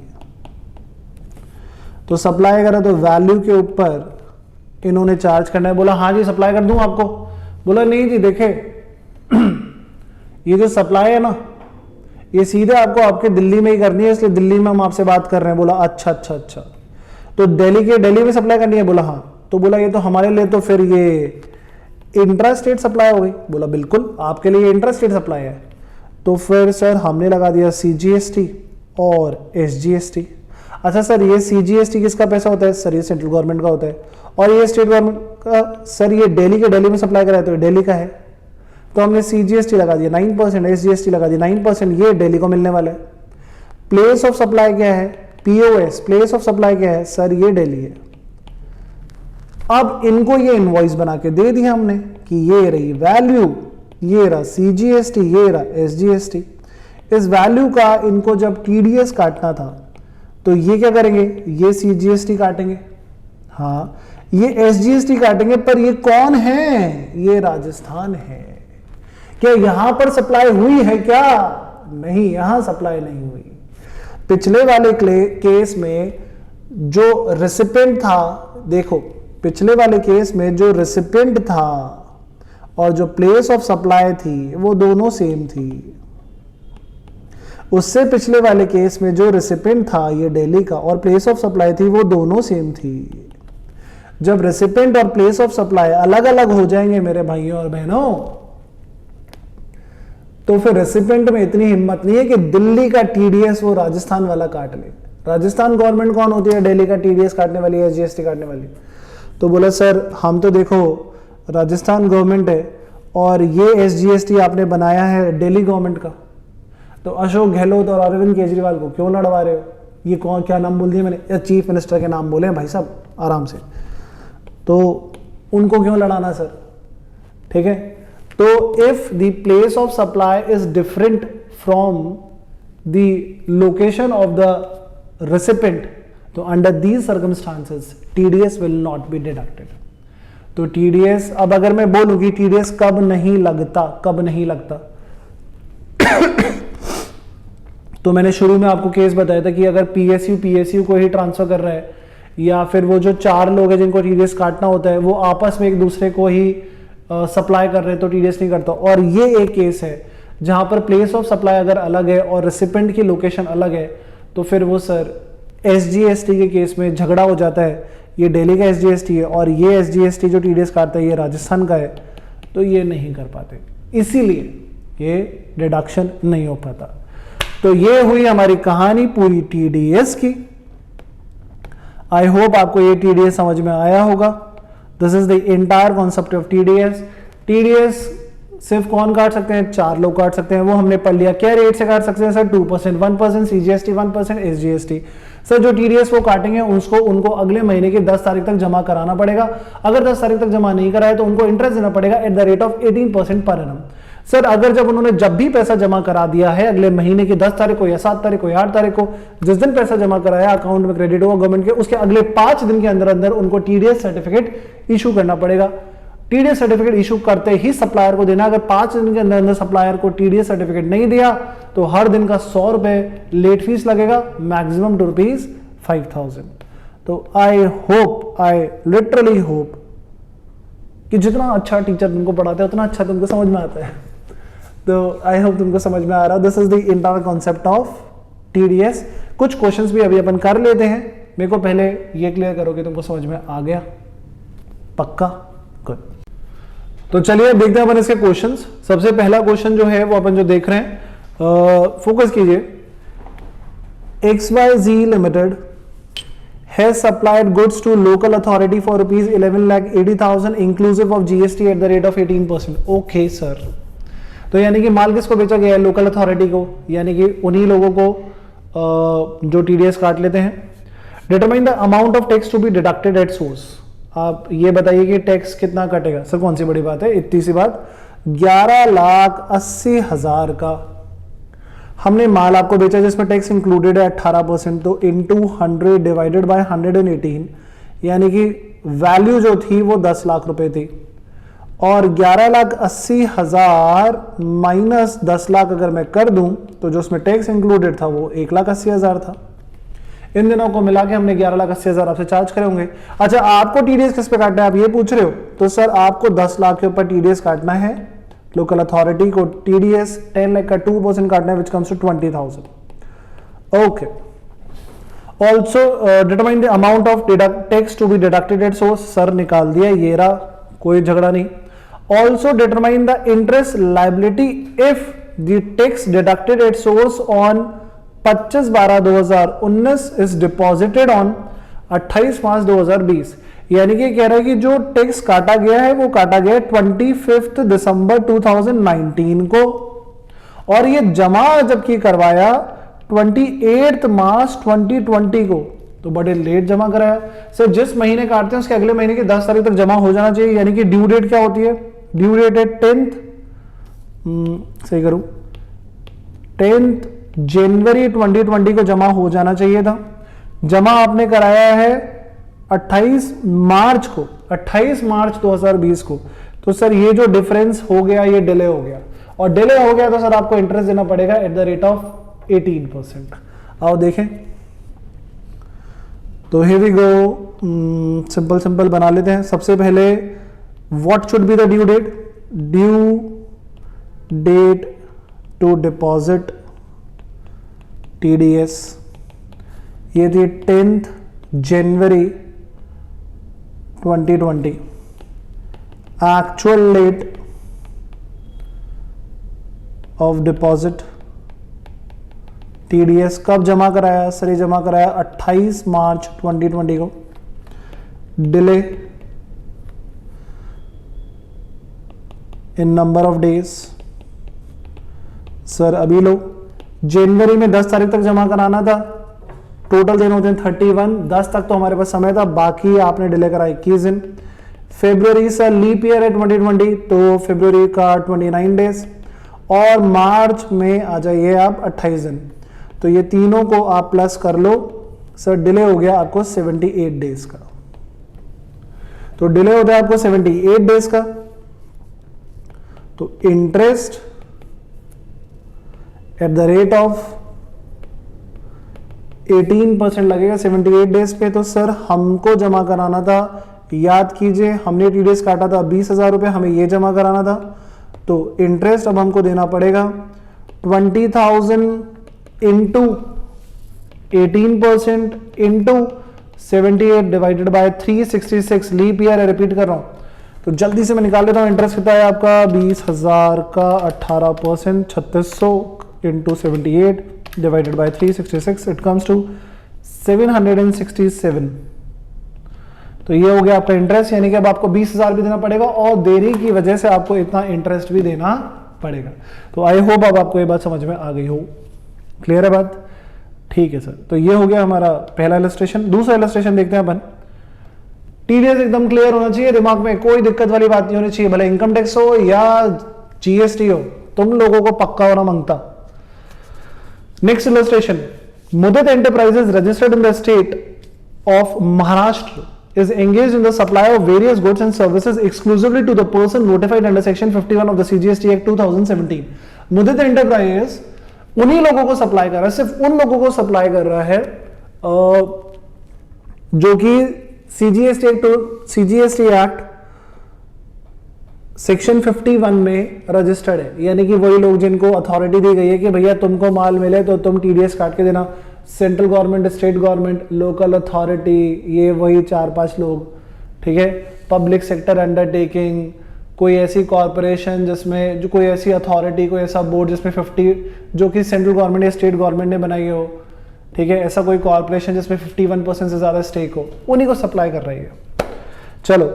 तो सप्लाई करा तो वैल्यू के ऊपर इन्होंने चार्ज करना है। बोला हाँ जी सप्लाई कर दूं आपको। बोला नहीं जी, देखे ये जो सप्लाई है ना ये सीधे आपको आपके दिल्ली में ही करनी है, इसलिए दिल्ली में हम आपसे बात कर रहे हैं। बोला अच्छा। तो दिल्ली में सप्लाई करनी है? बोला हाँ। तो बोला ये तो हमारे लिए तो फिर ये इंट्रा स्टेट सप्लाई हो गई। बोला बिल्कुल, आपके लिए इंट्रा स्टेट सप्लाई है। तो फिर सर हमने लगा दिया CGST और SGST। अच्छा सर ये CGST किसका पैसा होता है? सर ये सेंट्रल गवर्नमेंट का होता है। और ये स्टेट गवर्नमेंट का? सर ये दिल्ली में सप्लाई कराया तो दिल्ली का है। तो हमने CGST लगा दिया 9%, SGST लगा दिया 9%, ये दिल्ली को मिलने वाला है। प्लेस ऑफ सप्लाई क्या है? POS, प्लेस ऑफ सप्लाई क्या है? सर ये दिल्ली है। अब इनको ये इनवॉइस बना के दे दिया हमने कि ये रही वैल्यू, ये रहा CGST, ये रहा SGST। इस वैल्यू का इनको जब TDS काटना था तो ये क्या करेंगे? ये CGST काटेंगे, हाँ ये SGST काटेंगे। पर ये कौन है? ये राजस्थान है। क्या यहां पर सप्लाई हुई है क्या? नहीं, यहां सप्लाई नहीं हुई। पिछले वाले केस में जो रेसिपिएंट था, देखो पिछले वाले केस में जो रेसिपिएंट था और जो प्लेस ऑफ सप्लाई थी वो दोनों सेम थी। उससे पिछले वाले केस में जो रेसिपिएंट था ये दिल्ली का और प्लेस ऑफ सप्लाई थी वो दोनों सेम थी। जब रेसिपिएंट और प्लेस ऑफ सप्लाई अलग अलग हो जाएंगे मेरे भाइयों और बहनों, तो फिर रेसिपिएंट में इतनी हिम्मत नहीं है कि दिल्ली का टीडीएस वो राजस्थान वाला काट ले। राजस्थान गवर्नमेंट कौन होती है? दिल्ली का टीडीएस काटने वाली है, एसजीएसटी काटने वाली। तो बोला सर हम तो देखो राजस्थान गवर्नमेंट है और ये एसजीएसटी आपने बनाया है दिल्ली गवर्नमेंट का, तो अशोक गहलोत और अरविंद केजरीवाल को क्यों लड़वा रहे हो? ये कौन, क्या नाम बोल दिया मैंने? चीफ मिनिस्टर के नाम बोले हैं भाई साहब, आराम से। तो उनको क्यों लड़ाना सर? ठीक है। तो if the place of supply is different from the location of the recipient, तो under these circumstances TDS will not be deducted. तो टीडीएस, अब अगर मैं बोलूं कि टीडीएस कब नहीं लगता, कब नहीं लगता, तो मैंने शुरू में आपको केस बताया था कि अगर पीएसयू को ही ट्रांसफर कर रहा है या फिर वो जो 4 लोग हैं जिनको टीडीएस काटना होता है वो आपस में एक दूसरे को ही सप्लाई कर रहे हैं तो टीडीएस नहीं करता। और ये एक केस है जहां पर प्लेस ऑफ सप्लाई अगर अलग है और रेसिपिएंट की लोकेशन अलग है तो फिर वो सर एसजीएसटी के केस में झगड़ा हो जाता है। ये दिल्ली का एसजीएसटी है और ये एसजीएसटी जो टीडीएस काटता है ये राजस्थान का है, तो ये नहीं कर पाते, इसीलिए ये डिडक्शन नहीं हो पाता। तो ये हुई हमारी कहानी पूरी टीडीएस की। आई होप आपको ये टीडीएस समझ में आया होगा। This is the entire concept of TDS. TDS सिर्फ कौन काट सकते हैं? 4 लोग काट सकते हैं, वो हमने पढ़ लिया। क्या रेट से काट सकते हैं सर? 2%, 1% CGST, 1% SGST. सर जो टीडीएस वो काटेंगे उनको अगले महीने की 10 तारीख तक जमा कराना पड़ेगा। अगर 10 तारीख तक जमा नहीं कराए तो उनको इंटरेस्ट देना पड़ेगा at the rate of 18% per annum. Sir अगर जब भी पैसा जमा करा दिया है अगले महीने की 10 तारीख को या 7 तारीख को या 8 तारीख को, जिस दिन पैसा जमा कराया अकाउंट में क्रेडिट हुआ गवर्नमेंट के, उसके अगले 5 दिन के अंदर अंदर उनको टीडीएस सर्टिफिकेट इशू करना पड़ेगा। टीडीएस सर्टिफिकेट इशू करते ही सप्लायर को देना। अगर 5 दिन के अंदर अंदर सप्लायर को टीडीएस सर्टिफिकेट नहीं दिया तो हर दिन का 100 रुपए लेट फीस लगेगा, मैक्सिमम टू रुपीज 5000। तो आई लिटरली होप कि जितना अच्छा टीचर तुमको पढ़ाते हैं उतना अच्छा तुमको समझ में आता है। तो आई होप तुमको समझ में आ रहा है। This is the entire concept of TDS. कुछ क्वेश्चंस भी अभी अपन कर लेते हैं। मेरे को पहले ये क्लियर करो कि तुमको समझ में आ गया, पक्का? गुड। तो चलिए देखते हैं अपन इसके क्वेश्चंस। सबसे पहला क्वेश्चन जो है वो अपन जो देख रहे हैं, फोकस कीजिए। XYZ Limited has supplied goods to local authority for rupees 11,80,000 inclusive of GST at the rate of 18%. Okay sir. तो यानी कि माल किसको बेचा गया है? लोकल अथॉरिटी को, यानी कि उन्हीं लोगों को जो टीडीएस काट लेते हैं। Determine the amount of tax to be deducted at source. आप ये बताइए कि टैक्स कितना कटेगा? सर कौन सी बड़ी बात है, इतनी सी बात। 11,80,000 का हमने माल आपको बेचा जिसमें टैक्स इंक्लूडेड है 18%, तो इंटू 100 डिवाइडेड बाय 118, यानी कि वैल्यू जो थी वो 10 लाख रुपए थी। और 11,80,000 माइनस 10 लाख अगर मैं कर दूं तो जो उसमें टैक्स इंक्लूडेड था वो 1,80,000 था। इन दिनों को मिला के हमने 11,80,000 आपसे चार्ज करे होंगे। अच्छा आपको टीडीएस किस पे काटना है आप ये पूछ रहे हो? तो सर आपको 10 लाख के ऊपर टीडीएस काटना है। लोकल अथॉरिटी को टीडीएस 10 लाख का 2% काटना है, which comes to 20,000। Okay. Also determine the amount of tax to be deducted at source. Sir निकाल दिया, ये रहा, कोई झगड़ा नहीं। Also determine the interest liability if the tax deducted at source on 25/12/2019 is deposited on 28 मार्च 2020। यानी कि कह रहा है कि जो टैक्स काटा गया है वो काटा गया है 25 दिसंबर 2019 को, और ये जमा जबकि करवाया 28 मार्च 2020 को, तो बड़े लेट जमा कराया। सर जिस महीने काटते हैं उसके अगले महीने की 10 तारीख तक जमा हो जाना चाहिए, यानी कि ड्यू डेट क्या होती है? ड्यू डेट है 10th, सही करूं, 10th जनवरी 2020 को जमा हो जाना चाहिए था। जमा आपने कराया है 28 मार्च को, 28 मार्च 2020 को। तो सर ये जो डिफरेंस हो गया ये डिले हो गया। और डिले हो गया तो सर आपको इंटरेस्ट देना पड़ेगा एट द रेट ऑफ 18%। आओ देखें, तो here we go, simple simple बना लेते हैं। सबसे पहले what should be the due date? Due date to deposit TDS, ये थी 10th जनवरी 2020। Actual date of deposit TDS कब जमा कराया सर? ये जमा कराया 28 मार्च 2020 को। Delay in number of days, sir अभी लो, जनवरी में 10 तारीख तक जमा कराना था, टोटल दिन होते हैं 31, 10 तक तो हमारे पास समय था, बाकी आपने डिले करा 21 दिन। फेब्रुवरी सर लीप ईयर है 2020, तो फेब्रुवरी का 29 डेज, और मार्च में आ जाइए आप 28 दिन। तो ये तीनों को आप प्लस कर लो सर, डिले हो गया आपको 78 डेज का। तो डिले होता है आपको 78 डेज का, तो interest at the rate of 18% लगेगा 78 डेज पे। तो सर हमको जमा कराना था, याद कीजिए हमने TDS काटा था 20,000 रुपये, हमें ये जमा कराना था। तो इंटरेस्ट अब हमको देना पड़ेगा 20,000 into 18% into 78 divided by 366, leap year है, रिपीट कर रहा हूं। तो जल्दी से मैं निकाल लेता हूं, इंटरेस्ट कितना है आपका 20,000 का 18%, 3600 into 78 divided by 366, it comes to 767। तो ये हो गया आपका इंटरेस्ट, यानी कि अब आपको 20,000 भी देना पड़ेगा और देरी की वजह से आपको इतना इंटरेस्ट भी देना पड़ेगा। तो आई होप अब आपको ये बात समझ में आ गई हो। क्लियर है बात? ठीक है सर। तो ये हो गया हमारा पहला इलस्ट्रेशन। दूसरा इलस्ट्रेशन देखते हैं अपन। TDS एकदम क्लियर होना चाहिए, दिमाग में कोई दिक्कत वाली बात नहीं होनी चाहिए, भले इनकम टैक्स हो या GST हो, तुम लोगों को पक्का होना मांगता। Next illustration, Mudit enterprises registered in the state of Maharashtra is engaged in the supply of various goods and services exclusively to the person notified under section 51 of the CGST Act 2017। Mudit enterprise उन्हीं लोगों को supply कर रहा है, सिर्फ उन लोगों को सप्लाई कर रहा है जो कि CGST एक्ट सेक्शन 51 में रजिस्टर्ड है, यानी कि वही लोग जिनको अथॉरिटी दी गई है कि भैया तुमको माल मिले तो तुम TDS काट के देना। Central government, state government, local authority, ये वही 4-5 लोग, ठीक है। पब्लिक सेक्टर अंडरटेकिंग, कोई ऐसी कॉरपोरेशन जिसमें, जो कोई ऐसी अथॉरिटी, कोई ऐसा बोर्ड जिसमें 50, जो कि सेंट्रल गवर्नमेंट या स्टेट गवर्नमेंट ने बनाई हो, ठीक है, ऐसा कोई कॉरपोरेशन जिसमें 51% से ज्यादा स्टेक हो, उन्हीं को सप्लाई कर रही है। चलो,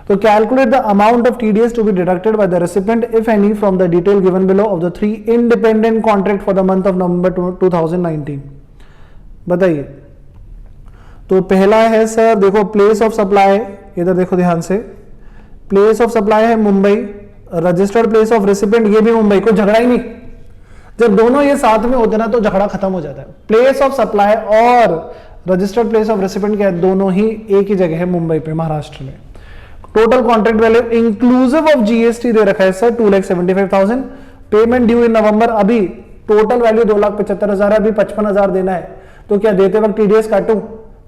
तो calculate the amount of TDS to be deducted by the recipient if any from the detail given below of the 3 independent contract for the month of November 2019। बताइए। तो पहला है सर, देखो प्लेस ऑफ सप्लाई, इधर देखो ध्यान से, place of supply है Mumbai, registered place of recipient ये भी मुंबई। को झगड़ा ही नहीं, जब दोनों ये साथ में होते ना तो झगड़ा खत्म हो जाता है। प्लेस ऑफ सप्लाई और रजिस्टर्ड प्लेस ऑफ रेसिपिएंट क्या है, दोनों ही एक ही जगह है मुंबई पे, महाराष्ट्र में। Total contract value inclusive of GST दे रखा है सर 2,75,000। पेमेंट ड्यू इन नवंबर, अभी टोटल वैल्यू 2,75,000 है, अभी 55,000 देना है। तो क्या देते वक्त TDS काटूं?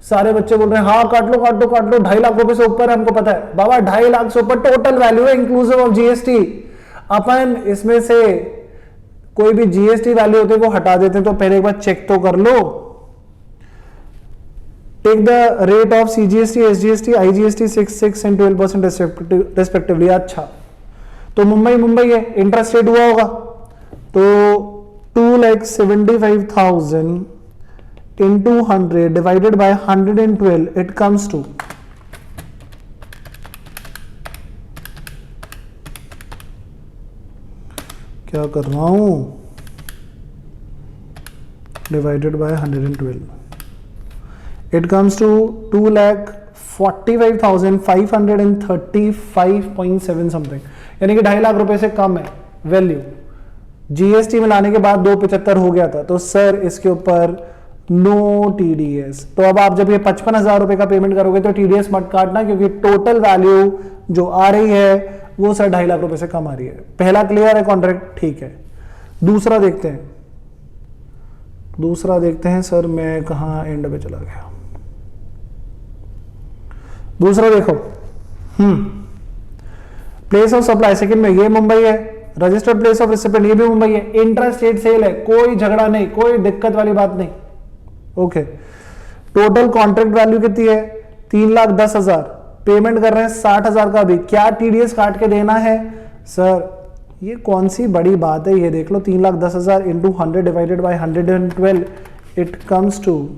सारे बच्चे बोल रहे हैं हाँ काट लो काट लो काट लो, 2.5 लाख रुपए से ऊपर है, हमको पता है बाबा 2.5 लाख से ऊपर टोटल वैल्यू है इंक्लूसिव ऑफ GST। अपन इसमें से कोई भी GST वैल्यू होते हैं वो हटा देते हैं, तो पहले एक बार चेक तो कर लो। Take the rate of CGST, SGST, IGST 6 and 12% respectively. अच्छा, तो मुंबई है, इंटरेस्ट रेट हुआ होगा, तो 2,75,000 into 100 divided by 112, it comes to क्या कर रहा हूं, divided by 112, it comes to 2,45,535.7 something, यानी कि 2.5 लाख रुपए से कम है वैल्यू। GST में लाने के बाद 2,75 हो गया था, तो सर इसके ऊपर नो TDS। तो अब आप जब ये 55,000 रुपए का पेमेंट करोगे तो TDS मत काटना, क्योंकि टोटल वैल्यू जो आ रही है वो सर 2.5 लाख रुपए से कम आ रही है। पहला क्लियर है कॉन्ट्रैक्ट, ठीक है। दूसरा देखते हैं सर, मैं कहाँ एंड पे चला गया। दूसरा देखो, प्लेस ऑफ सप्लाई सेकंड में ये मुंबई है, रजिस्टर्ड प्लेस ऑफ रिसिपेंट ये भी मुंबई है, इंट्रा स्टेट सेल है, कोई झगड़ा नहीं, कोई दिक्कत वाली बात नहीं। ओके, टोटल कॉन्ट्रैक्ट वैल्यू कितनी है? 3,10,000, पेमेंट कर रहे हैं 60,000 का भी। क्या टीडीएस काट के देना है सर? ये कौन सी बड़ी बात है, ये देख लो, 3,10,000 into 100 divided by 112, it comes to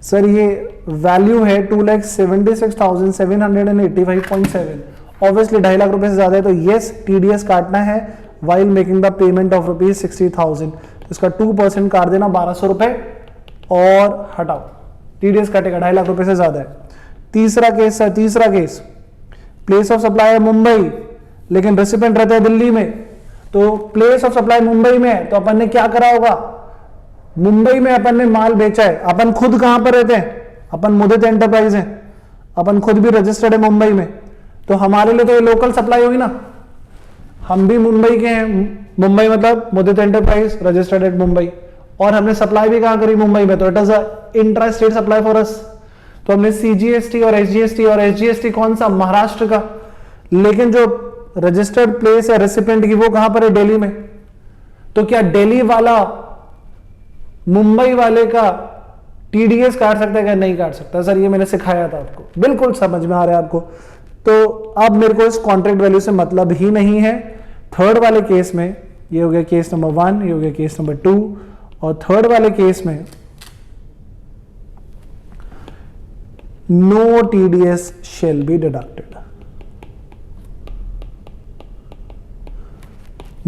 sir ये वैल्यू है 2,76,785.7। ऑब्वियसली 2.5 लाख रुपए से ज्यादा है, तो यस टीडीएस काटना है while making the payment of ₹60,000। इसका 2% काट देना 1,200 रुपए और हटाओ, टीडीएस काटेगा, 2.5 लाख रुपए से ज्यादा है। तीसरा केस सर, तीसरा केस, प्लेस ऑफ सप्लाई है मुंबई लेकिन रेसिपेंट रहता है दिल्ली में, तो प्लेस ऑफ सप्लाई मुंबई में है, तो अपन ने क्या करा होगा? मुंबई में अपन ने माल बेचा है। अपन खुद कहां पर रहते हैं? अपन मुदित एंटरप्राइज हैं, अपन खुद भी रजिस्टर्ड है मुंबई में, तो हमारे लिए तो ये लोकल सप्लाई होगी ना, हम भी मुंबई के हैं। मुंबई मतलब मुदित एंटरप्राइज रजिस्टर्ड एट मुंबई, और हमने सप्लाई भी कहां करी? मुंबई में, तो it is intra state supply for us. तो हमने सीजीएसटी और एसजीएसटी कौन सा? महाराष्ट्र का, लेकिन जो रजिस्टर्ड प्लेस है रेसिपेंट की वो कहां पर है? दिल्ली में। तो क्या दिल्ली वाला मुंबई वाले का टीडीएस काट सकता है क्या? नहीं काट सकता सर, ये मैंने सिखाया था आपको, बिल्कुल समझ में आ रहा है आपको। तो अब मेरे को इस कॉन्ट्रैक्ट वैल्यू से मतलब ही नहीं है। थर्ड वाले केस में, ये हो गया केस नंबर 1, ये हो गया केस नंबर 2, और थर्ड वाले केस में no TDS shall be deducted,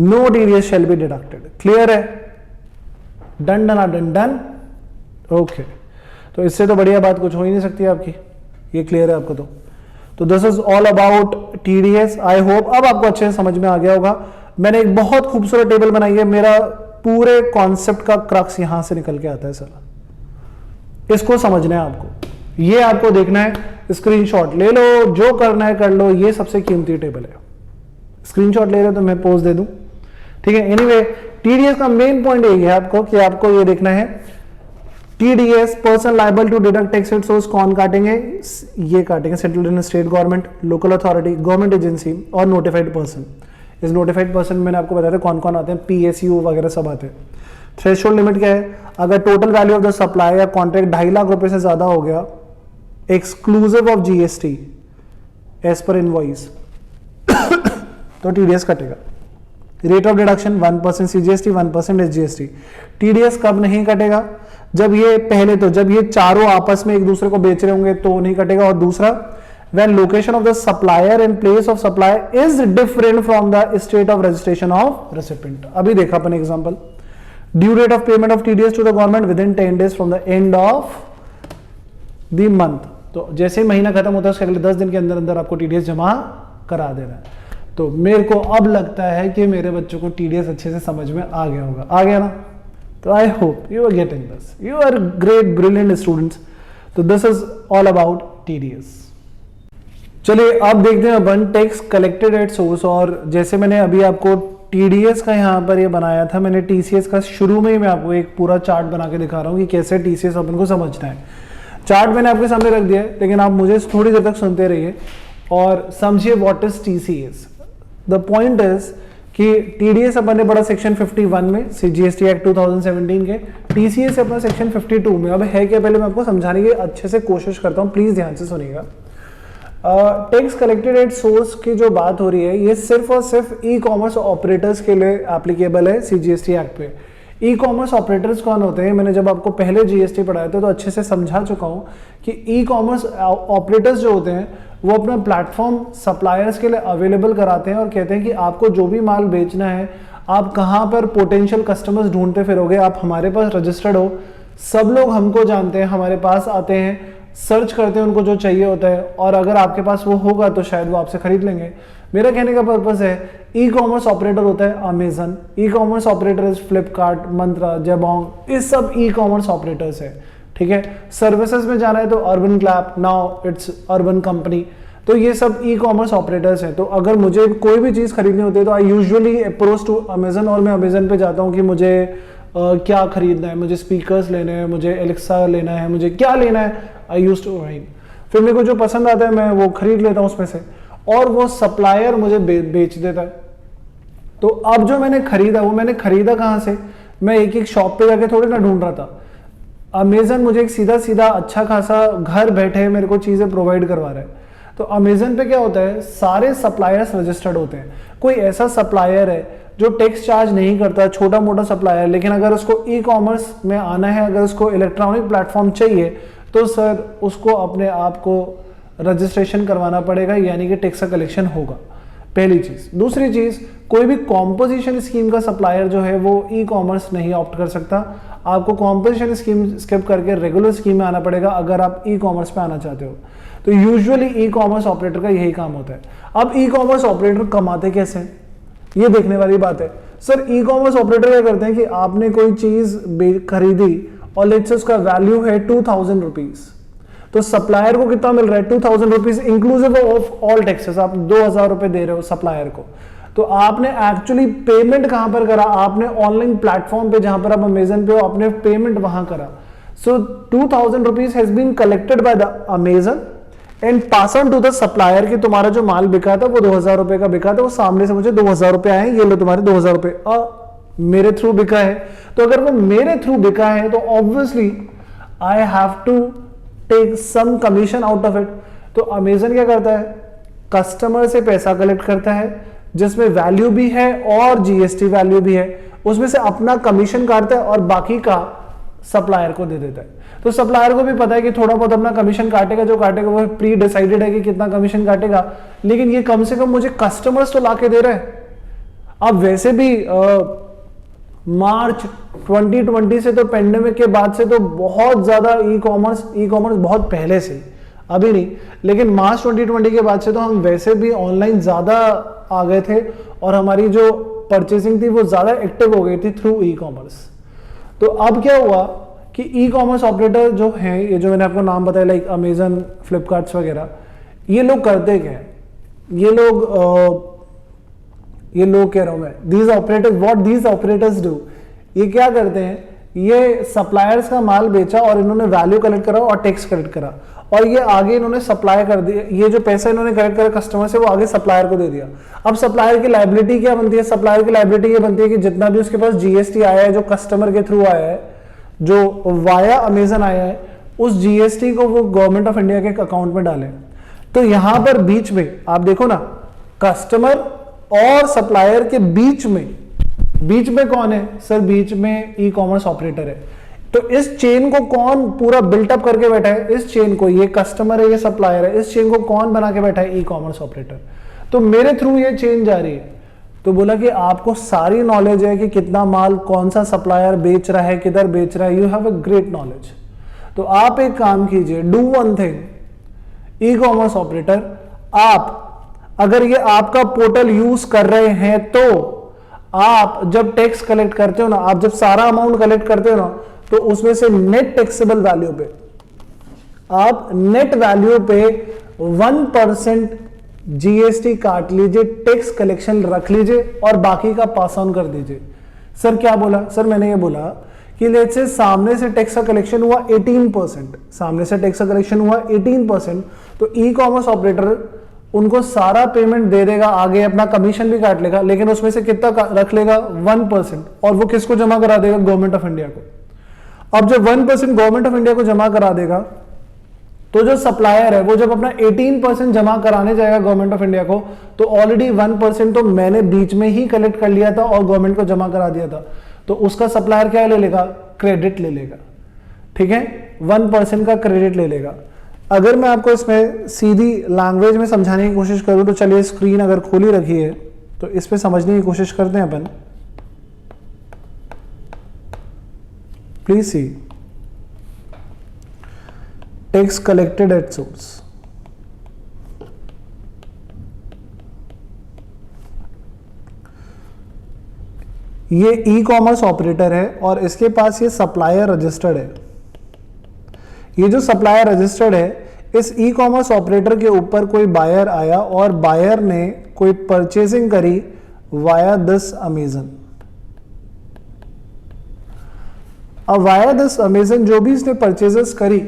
no TDS shall be deducted. Clear है? Done done done done. Okay, तो इससे तो बढ़िया बात कुछ हो ही नहीं सकती आपकी, ये क्लियर है आपको? तो this is all about TDS. I hope अब आपको अच्छे से समझ में आ गया होगा। मैंने एक बहुत खूबसूरत टेबल बनाई है, मेरा पूरे कॉन्सेप्ट का क्रक्स यहां से निकल के आता है सर, इसको समझना है आपको, ये आपको देखना है। स्क्रीनशॉट ले लो, जो करना है कर लो, ये सबसे कीमती टेबल है। स्क्रीनशॉट ले रहे हो तो मैं पोज दे दूं, ठीक है। एनीवे, टीडीएस का मेन पॉइंट यही है आपको कि आपको ये देखना है TDS person liable to deduct tax at source कौन काटेंगे? ये काटेंगे central and state government, local authority, government agency और नोटिफाइड पर्सन। इस नोटिफाइड पर्सन मैंने आपको बताया था कौन कौन आते हैं, पीएसयू वगैरह सब आते हैं। थ्रेशोल्ड लिमिट क्या है? अगर total value of the supply या कॉन्ट्रैक्ट 2.5 लाख रुपए से ज्यादा हो गया exclusive of GST as per invoice तो टीडीएस कटेगा। Rate of deduction 1% CGST, 1% SGST. TDS कब नहीं कटेगा? जब ये पहले तो जब ये चारों आपस में एक दूसरे को बेच रहे होंगे तो नहीं कटेगा, और दूसरा when location of the supplier and place of supply is different from the state of registration of recipient। अभी देखा अपन example, due date of payment of TDS to the government within 10 days from the end of the month. तो जैसे ही महीना खत्म होता है उसके अगले 10 दिन के अंदर अंदर आपको टीडीएस जमा करा देना है। तो मेरे को अब लगता है कि मेरे बच्चों को टीडीएस अच्छे से समझ में आ गया होगा, आ गया ना? तो I hope you are getting this, you are great brilliant students. तो this is all about TDS. चलिए अब देखते हैं अपन टैक्स कलेक्टेड एट सोर्स। और जैसे मैंने अभी आपको टीडीएस का यहाँ पर ये बनाया था, मैंने टीसीएस का शुरू में ही मैं आपको एक पूरा चार्ट बना के दिखा रहा हूँ कि कैसे टीसीएस अपन को समझना है। चार्ट मैंने आपके सामने रख दिया है, लेकिन आप मुझे थोड़ी देर तक सुनते रहिए और समझिए what is TCS. The point is कि टीडीएस अपन ने पढ़ा सेक्शन 51 में जीएसटी एक्ट 2017 के, टीसीएस अपना सेक्शन 52 में। अब है क्या, पहले मैं आपको समझाने की अच्छे से कोशिश करता हूँ, प्लीज ध्यान से सुनिएगा। टैक्स कलेक्टेड एट सोर्स की जो बात हो रही है ये सिर्फ और सिर्फ ई कॉमर्स ऑपरेटर्स के लिए एप्लीकेबल है सीजीएसटी एक्ट पे। ई कॉमर्स ऑपरेटर्स कौन होते हैं? मैंने जब आपको पहले जीएसटी पढ़ाया था तो अच्छे से समझा चुका हूँ कि ई कॉमर्स ऑपरेटर्स जो होते हैं वो अपना प्लेटफॉर्म सप्लायर्स के लिए अवेलेबल कराते हैं और कहते हैं कि आपको जो भी माल बेचना है, आप कहाँ पर पोटेंशियल कस्टमर्स ढूंढते फिरोगे, आप हमारे पास रजिस्टर्ड हो, सब लोग हमको जानते हैं, हमारे पास आते हैं, सर्च करते हैं उनको जो चाहिए होता है, और अगर आपके पास वो होगा तो शायद वो आपसे खरीद लेंगे। मेरा कहने का पर्पस है, ई कॉमर्स ऑपरेटर होता है Amazon, e commerce operator is Flipkart, Myntra, Jabong, इस सब ई कॉमर्स ऑपरेटर्स है। ठीक है। सर्विसेज में जाना है तो urban clap, now it's urban company. तो ये सब ई कॉमर्स ऑपरेटर्स हैं। तो अगर मुझे कोई भी चीज़ खरीदनी होती है तो I usually approach to Amazon, और मैं अमेजन पे जाता हूँ कि मुझे क्या खरीदना है, मुझे स्पीकर्स लेने हैं, मुझे एलेक्सा लेना है, मुझे क्या लेना है, आई यूज टू राइट। फिर मेरे को जो पसंद आता है मैं वो खरीद लेता हूँ उसमें से, और वो सप्लायर मुझे बेच देता है। तो अब जो मैंने खरीदा वो मैंने खरीदा कहाँ से, मैं एक एक शॉप पे जाके थोड़ी ना ढूंढ रहा था। अमेजन मुझे एक सीधा सीधा अच्छा खासा घर बैठे मेरे को चीज़ें प्रोवाइड करवा रहा है। तो अमेजन पे क्या होता है, सारे सप्लायर्स रजिस्टर्ड होते हैं। कोई ऐसा सप्लायर है जो टैक्स चार्ज नहीं करता, छोटा मोटा सप्लायर, लेकिन अगर उसको ई कॉमर्स में आना है, अगर उसको इलेक्ट्रॉनिक प्लेटफॉर्म चाहिए तो सर उसको अपने आप को रजिस्ट्रेशन करवाना पड़ेगा, यानी कि टैक्स का कलेक्शन होगा, पहली चीज़। दूसरी चीज़, कोई भी कॉम्पोजिशन स्कीम का सप्लायर जो है वो ई कॉमर्स नहीं ऑप्ट कर सकता। आपको कॉम्पोजिशन स्कीम स्किप करके रेगुलर स्कीम में आना पड़ेगा अगर आप ई कॉमर्स पे आना चाहते हो। तो यूजुअली ई कॉमर्स ऑपरेटर का यही काम होता है। अब ई कॉमर्स ऑपरेटर कमाते कैसे हैं, ये देखने वाली बात है। सर ई कॉमर्स ऑपरेटर क्या करते हैं कि आपने कोई चीज खरीदी और लेट्स से उसका वैल्यू है 2000 रुपीज, तो सप्लायर को कितना मिल रहा है, 2000 rupees inclusive of all taxes. आप 2000 रुपए दे रहे हो सप्लायर को। तो आपने एक्चुअली पेमेंट कहां पर करा, आपने ऑनलाइन प्लेटफॉर्म पे जहां पर आप अमेजन पे हो, आपने पेमेंट वहां करा। So 2000 rupees has been collected by the Amazon and pass on to the supplier कि तुम्हारा जो माल बिका था वो 2000 रुपए का बिका था, वो सामने से मुझे 2000 रुपए आए, ये लो तुम्हारे 2000 रुपए मेरे थ्रू बिका है। तो अगर वो मेरे थ्रू बिका है तो obviously I have to take some commission out of it. तो अमेजन क्या करता है, कस्टमर से पैसा कलेक्ट करता है जिसमें वैल्यू भी है और जीएसटी वैल्यू भी है, उसमें से अपना कमीशन काटता है और बाकी का सप्लायर को दे देता है। तो सप्लायर को भी पता है कि थोड़ा बहुत अपना कमीशन काटेगा, जो काटेगा वो प्री डिसाइडेड है कि कितना कमीशन काटेगा, लेकिन ये कम से कम मुझे कस्टमर्स तो लाके दे रहा है। अब वैसे भी मार्च 2020 से तो पेंडेमिक के बाद से तो बहुत ज्यादा ई कॉमर्स बहुत पहले से, अभी नहीं, लेकिन मार्च 2020 के बाद से तो हम वैसे भी ऑनलाइन ज्यादा आ गए थे और हमारी जो परचेसिंग थी वो ज्यादा एक्टिव हो गई थी थ्रू ई कॉमर्स। तो अब क्या हुआ कि ई कॉमर्स ऑपरेटर जो हैं, ये जो मैंने आपको नाम बताया लाइक अमेजन, फ्लिपकार्ट्स वगैरह, ये लोग करते क्या है, ये लोग कह रहा हूं मैं, these operators, what these operators do, ये क्या करते हैं, ये सप्लायर्स का माल बेचा और इन्होंने वैल्यू कलेक्ट करा और टैक्स कलेक्ट करा, और ये आगे इन्होंने सप्लाई कर दिया, ये जो पैसा इन्होंने कलेक्ट करा कस्टमर से वो आगे सप्लायर को दे दिया। अब सप्लायर की लायबिलिटी क्या बनती है, सप्लायर की लायबिलिटी ये बनती है कि जितना भी उसके पास जीएसटी आया है, जो कस्टमर के थ्रू आया है, जो वाया अमेजन आया है, उस जीएसटी को वो गवर्नमेंट ऑफ इंडिया के अकाउंट में डाले। तो यहां पर बीच में आप देखो ना, कस्टमर और सप्लायर के बीच में कौन है सर, बीच में ई कॉमर्स ऑपरेटर है। तो इस चेन को कौन पूरा बिल्टअप करके बैठा है, इस चेन को, ये कस्टमर है, ये सप्लायर है, इस चेन को कौन बना के बैठा है, ई कॉमर्स ऑपरेटर। तो मेरे थ्रू ये चेन जा रही है। तो बोला कि आपको सारी नॉलेज है कि कितना माल कौन सा सप्लायर बेच रहा है, किधर बेच रहा है, you have a great knowledge. तो आप एक काम कीजिए, do one thing, E commerce operator, आप अगर ये आपका पोर्टल यूज कर रहे हैं तो आप जब टैक्स कलेक्ट करते हो ना, आप जब सारा अमाउंट कलेक्ट करते हो ना, तो उसमें से नेट टैक्सेबल वैल्यू पे आप नेट वैल्यू पे 1% जीएसटी काट लीजिए, टैक्स कलेक्शन रख लीजिए और बाकी का पास ऑन कर दीजिए। सर क्या बोला, सर मैंने ये बोला कि लेट्स से सामने से टैक्स का कलेक्शन हुआ 18%, सामने से टैक्स का कलेक्शन हुआ 18%, तो ई कॉमर्स ऑपरेटर उनको सारा पेमेंट दे देगा, आगे अपना कमीशन भी काट लेगा, लेकिन उसमें से कितना रख लेगा, 1%, और वो किसको जमा करा देगा, गवर्नमेंट ऑफ इंडिया को। अब जब 1% गवर्नमेंट ऑफ इंडिया को जमा करा देगा, तो जो सप्लायर है वो जब अपना 18% जमा कराने जाएगा गवर्नमेंट ऑफ इंडिया को, तो ऑलरेडी 1% तो मैंने बीच में ही कलेक्ट कर लिया था और गवर्नमेंट को जमा करा दिया था, तो उसका सप्लायर क्या ले लेगा, क्रेडिट ले लेगा। ठीक है, 1% का क्रेडिट ले लेगा। अगर मैं आपको इसमें सीधी लैंग्वेज में समझाने की कोशिश करूं तो चलिए, स्क्रीन अगर खोली रखी है तो इस पे समझने की कोशिश करते हैं अपन। Please see, tax collected at source, ये ई कॉमर्स ऑपरेटर है और इसके पास ये सप्लायर रजिस्टर्ड है। ये जो सप्लायर रजिस्टर्ड है, इस ई कॉमर्स ऑपरेटर के ऊपर कोई बायर आया और बायर ने कोई परचेसिंग करी वाया दिस अमेजन। अब वाया दिस अमेजन जो भी इसने परचेजेस करी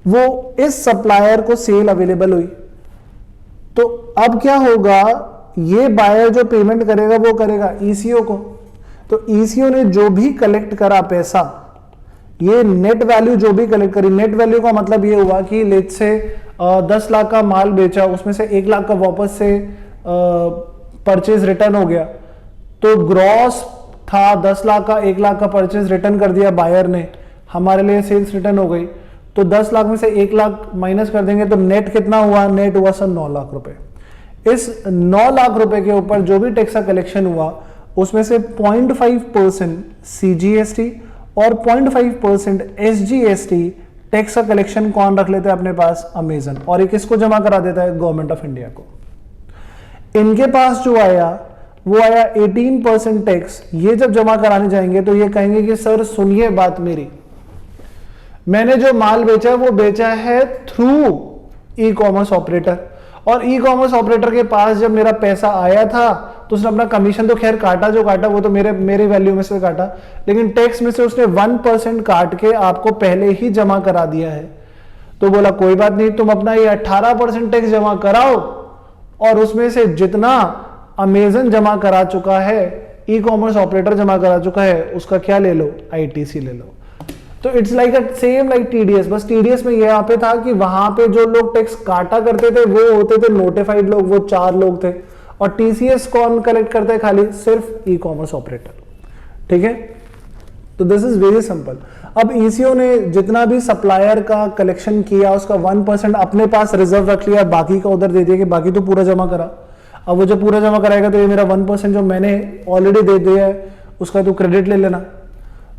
वो इस सप्लायर को सेल अवेलेबल हुई। तो अब क्या होगा, ये बायर जो पेमेंट करेगा वो करेगा ईसीओ को। तो ईसीओ ने जो भी कलेक्ट करा पैसा, ये नेट वैल्यू जो भी कलेक्ट करी, नेट वैल्यू का मतलब ये हुआ कि लेट से 10 लाख का माल बेचा, उसमें से 1 लाख का वापस से परचेज रिटर्न हो गया, तो ग्रॉस था 10 लाख का, 1 लाख का परचेज रिटर्न कर दिया बायर ने, हमारे लिए सेल्स रिटर्न हो गई। तो 10 लाख में से 1 लाख माइनस कर देंगे तो नेट कितना हुआ, नेट हुआ सर 9 लाख रुपए। इस 9 लाख रुपए के ऊपर जो भी टैक्स का कलेक्शन हुआ उसमें से 0.5% सीजीएसटी और 0.5% एसजीएसटी टैक्स का कलेक्शन कौन रख लेता है अपने पास, अमेजन, और ये किसको जमा करा देता है, गवर्नमेंट ऑफ इंडिया को। इनके पास जो आया वो आया 18% टैक्स। ये जब जमा कराने जाएंगे तो ये कहेंगे कि सर सुनिए बात मेरी, मैंने जो माल बेचा है वो बेचा है थ्रू ई कॉमर्स ऑपरेटर, और ई कॉमर्स ऑपरेटर के पास जब मेरा पैसा आया था तो उसने अपना कमीशन तो खैर काटा, जो काटा वो तो मेरे वैल्यू में से काटा, लेकिन टैक्स में से उसने 1% काट के आपको पहले ही जमा करा दिया है। तो बोला कोई बात नहीं, तुम अपना ये 18% टैक्स जमा कराओ और उसमें से जितना अमेजन जमा करा चुका है, ई कॉमर्स ऑपरेटर जमा करा चुका है, उसका क्या ले लो, आईटीसी ले लो। तो it's like same like TDS, बस टीडीएस में यहाँ पे था कि वहां पे जो लोग टैक्स काटा करते थे वो होते थे नोटिफाइड लोग, वो 4 लोग थे, और टीसीएस कौन कलेक्ट करता है, खाली सिर्फ ई कॉमर्स ऑपरेटर। ठीक है, तो दिस इज वेरी सिंपल। अब ईसीओ ने जितना भी सप्लायर का कलेक्शन किया उसका 1% अपने पास रिजर्व रख लिया, बाकी का उधर दे दिया कि बाकी तो पूरा जमा करा। अब वो जब पूरा जमा कराएगा तो ये मेरा 1% जो मैंने ऑलरेडी दे दिया है उसका तो क्रेडिट ले लेना।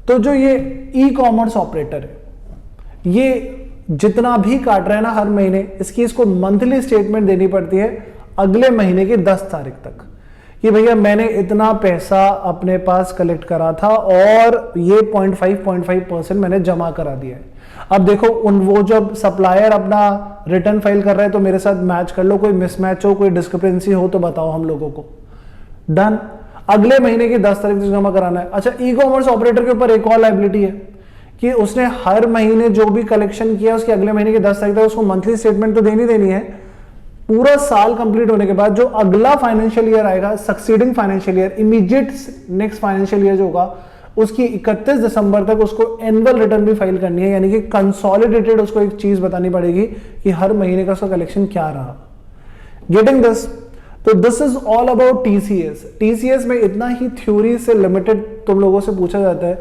तो जो ये ई कॉमर्स ऑपरेटर है, ये जितना भी काट रहा है ना हर महीने, इसको मंथली स्टेटमेंट देनी पड़ती है अगले महीने की 10 तारीख तक, कि भैया मैंने इतना पैसा अपने पास कलेक्ट करा था और ये 0.5% मैंने जमा करा दिया है। अब देखो वो जब सप्लायर अपना रिटर्न फाइल कर रहा है तो मेरे साथ मैच कर लो, कोई मिसमैच हो, कोई डिस्क्रिपेंसी हो तो बताओ हम लोगों को। डन, अगले महीने की 10 तारीख तक जमा कराना है। अच्छा, ई कॉमर्स ऑपरेटर के ऊपर एक और लायबिलिटी है कि उसने हर महीने जो भी कलेक्शन किया उसके अगले महीने की 10 तारीख तक उसको मंथली स्टेटमेंट तो देनी है। पूरा साल कंप्लीट होने के बाद जो अगला फाइनेंशियल ईयर आएगा, succeeding financial year, immediate next financial year जो होगा, उसकी 31 दिसंबर तक उसको एनुअल रिटर्न भी फाइल करनी है, यानी कि कंसोलिडेटेड उसको एक चीज बतानी पड़ेगी कि हर महीने का उसका कलेक्शन क्या रहा। Getting this? तो this is all about TCS. TCS में इतना ही थ्योरी से लिमिटेड तुम लोगों से पूछा जाता है।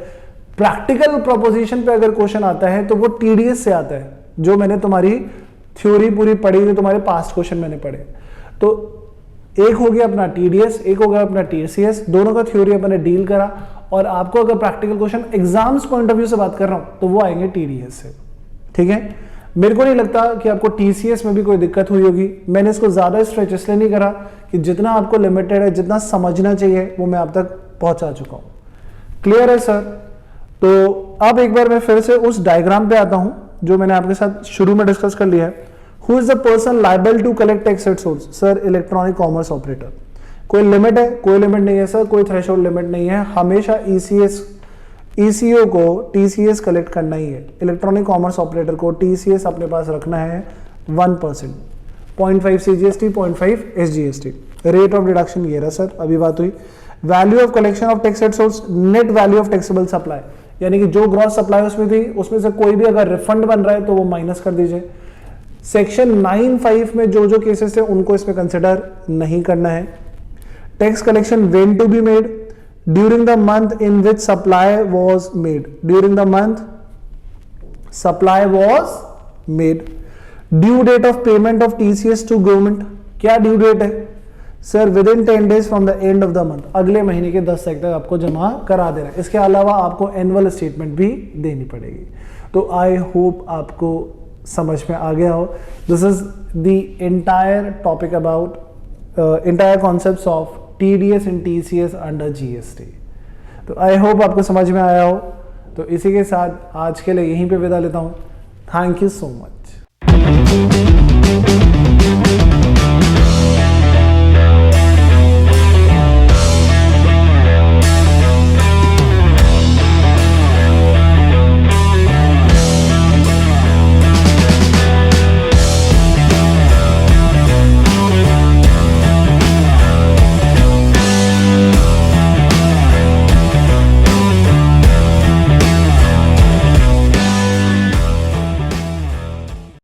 प्रैक्टिकल प्रोपोजिशन पे अगर क्वेश्चन आता है तो वो टीडीएस से आता है, जो मैंने तुम्हारी थ्योरी पूरी पढ़ी, जो तुम्हारे पास्ट क्वेश्चन मैंने पढ़े। तो एक हो गया अपना टीडीएस, एक हो गया अपना टीसीएस, दोनों का थ्योरी अपने डील करा। और आपको अगर practical question exams point of view से बात कर रहा हूं तो वो आएंगे टीडीएस से। ठीक है, मेरे को नहीं लगता कि आपको टीसीएस में भी कोई दिक्कत हुई होगी। मैंने इसको ज्यादा स्ट्रेच इसलिए नहीं करा कि जितना आपको लिमिटेड है, जितना समझना चाहिए वो मैं आप तक पहुंचा चुका हूं। क्लियर है सर? तो अब एक बार मैं फिर से उस डायग्राम पे आता हूं जो मैंने आपके साथ शुरू में डिस्कस कर लिया है। Who is the person liable to collect tax at source? Sir, electronic commerce operator. कोई लिमिट है? कोई लिमिट नहीं है सर, कोई थ्रेशोल्ड लिमिट नहीं है। हमेशा ईसीओ को टीसीएस कलेक्ट करना ही है। इलेक्ट्रॉनिक कॉमर्स ऑपरेटर को टीसीएस अपने पास रखना है 1%, 0.5 CGST, 0.5 SGST. Rate of deduction ये रहा सर, अभी बात हुई। Value of collection of tax at source, net value of taxable supply, यानी कि जो ग्रॉस सप्लाई उसमें थी उसमें से कोई भी अगर रिफंड बन रहा है तो वो माइनस कर दीजिए। सेक्शन 9(5) में जो जो केसेस थे उनको इसमें कंसिडर नहीं करना है। Tax collection when to be made, during the month in which supply was made, during the month supply was made. Due date of payment of TCS to government, क्या ड्यू डेट है sir? Within 10 days from the end of the month, अगले महीने के 10 तारीख तक आपको जमा करा देना है। इसके अलावा आपको एनुअल स्टेटमेंट भी देनी पड़ेगी। तो आई होप आपको समझ में आ गया हो। This is the entire topic about entire concepts of TDS and TCS under GST. तो आई होप आपको समझ में आया हो। तो इसी के साथ आज के लिए यहीं पे विदा लेता हूँ। Thank you so much.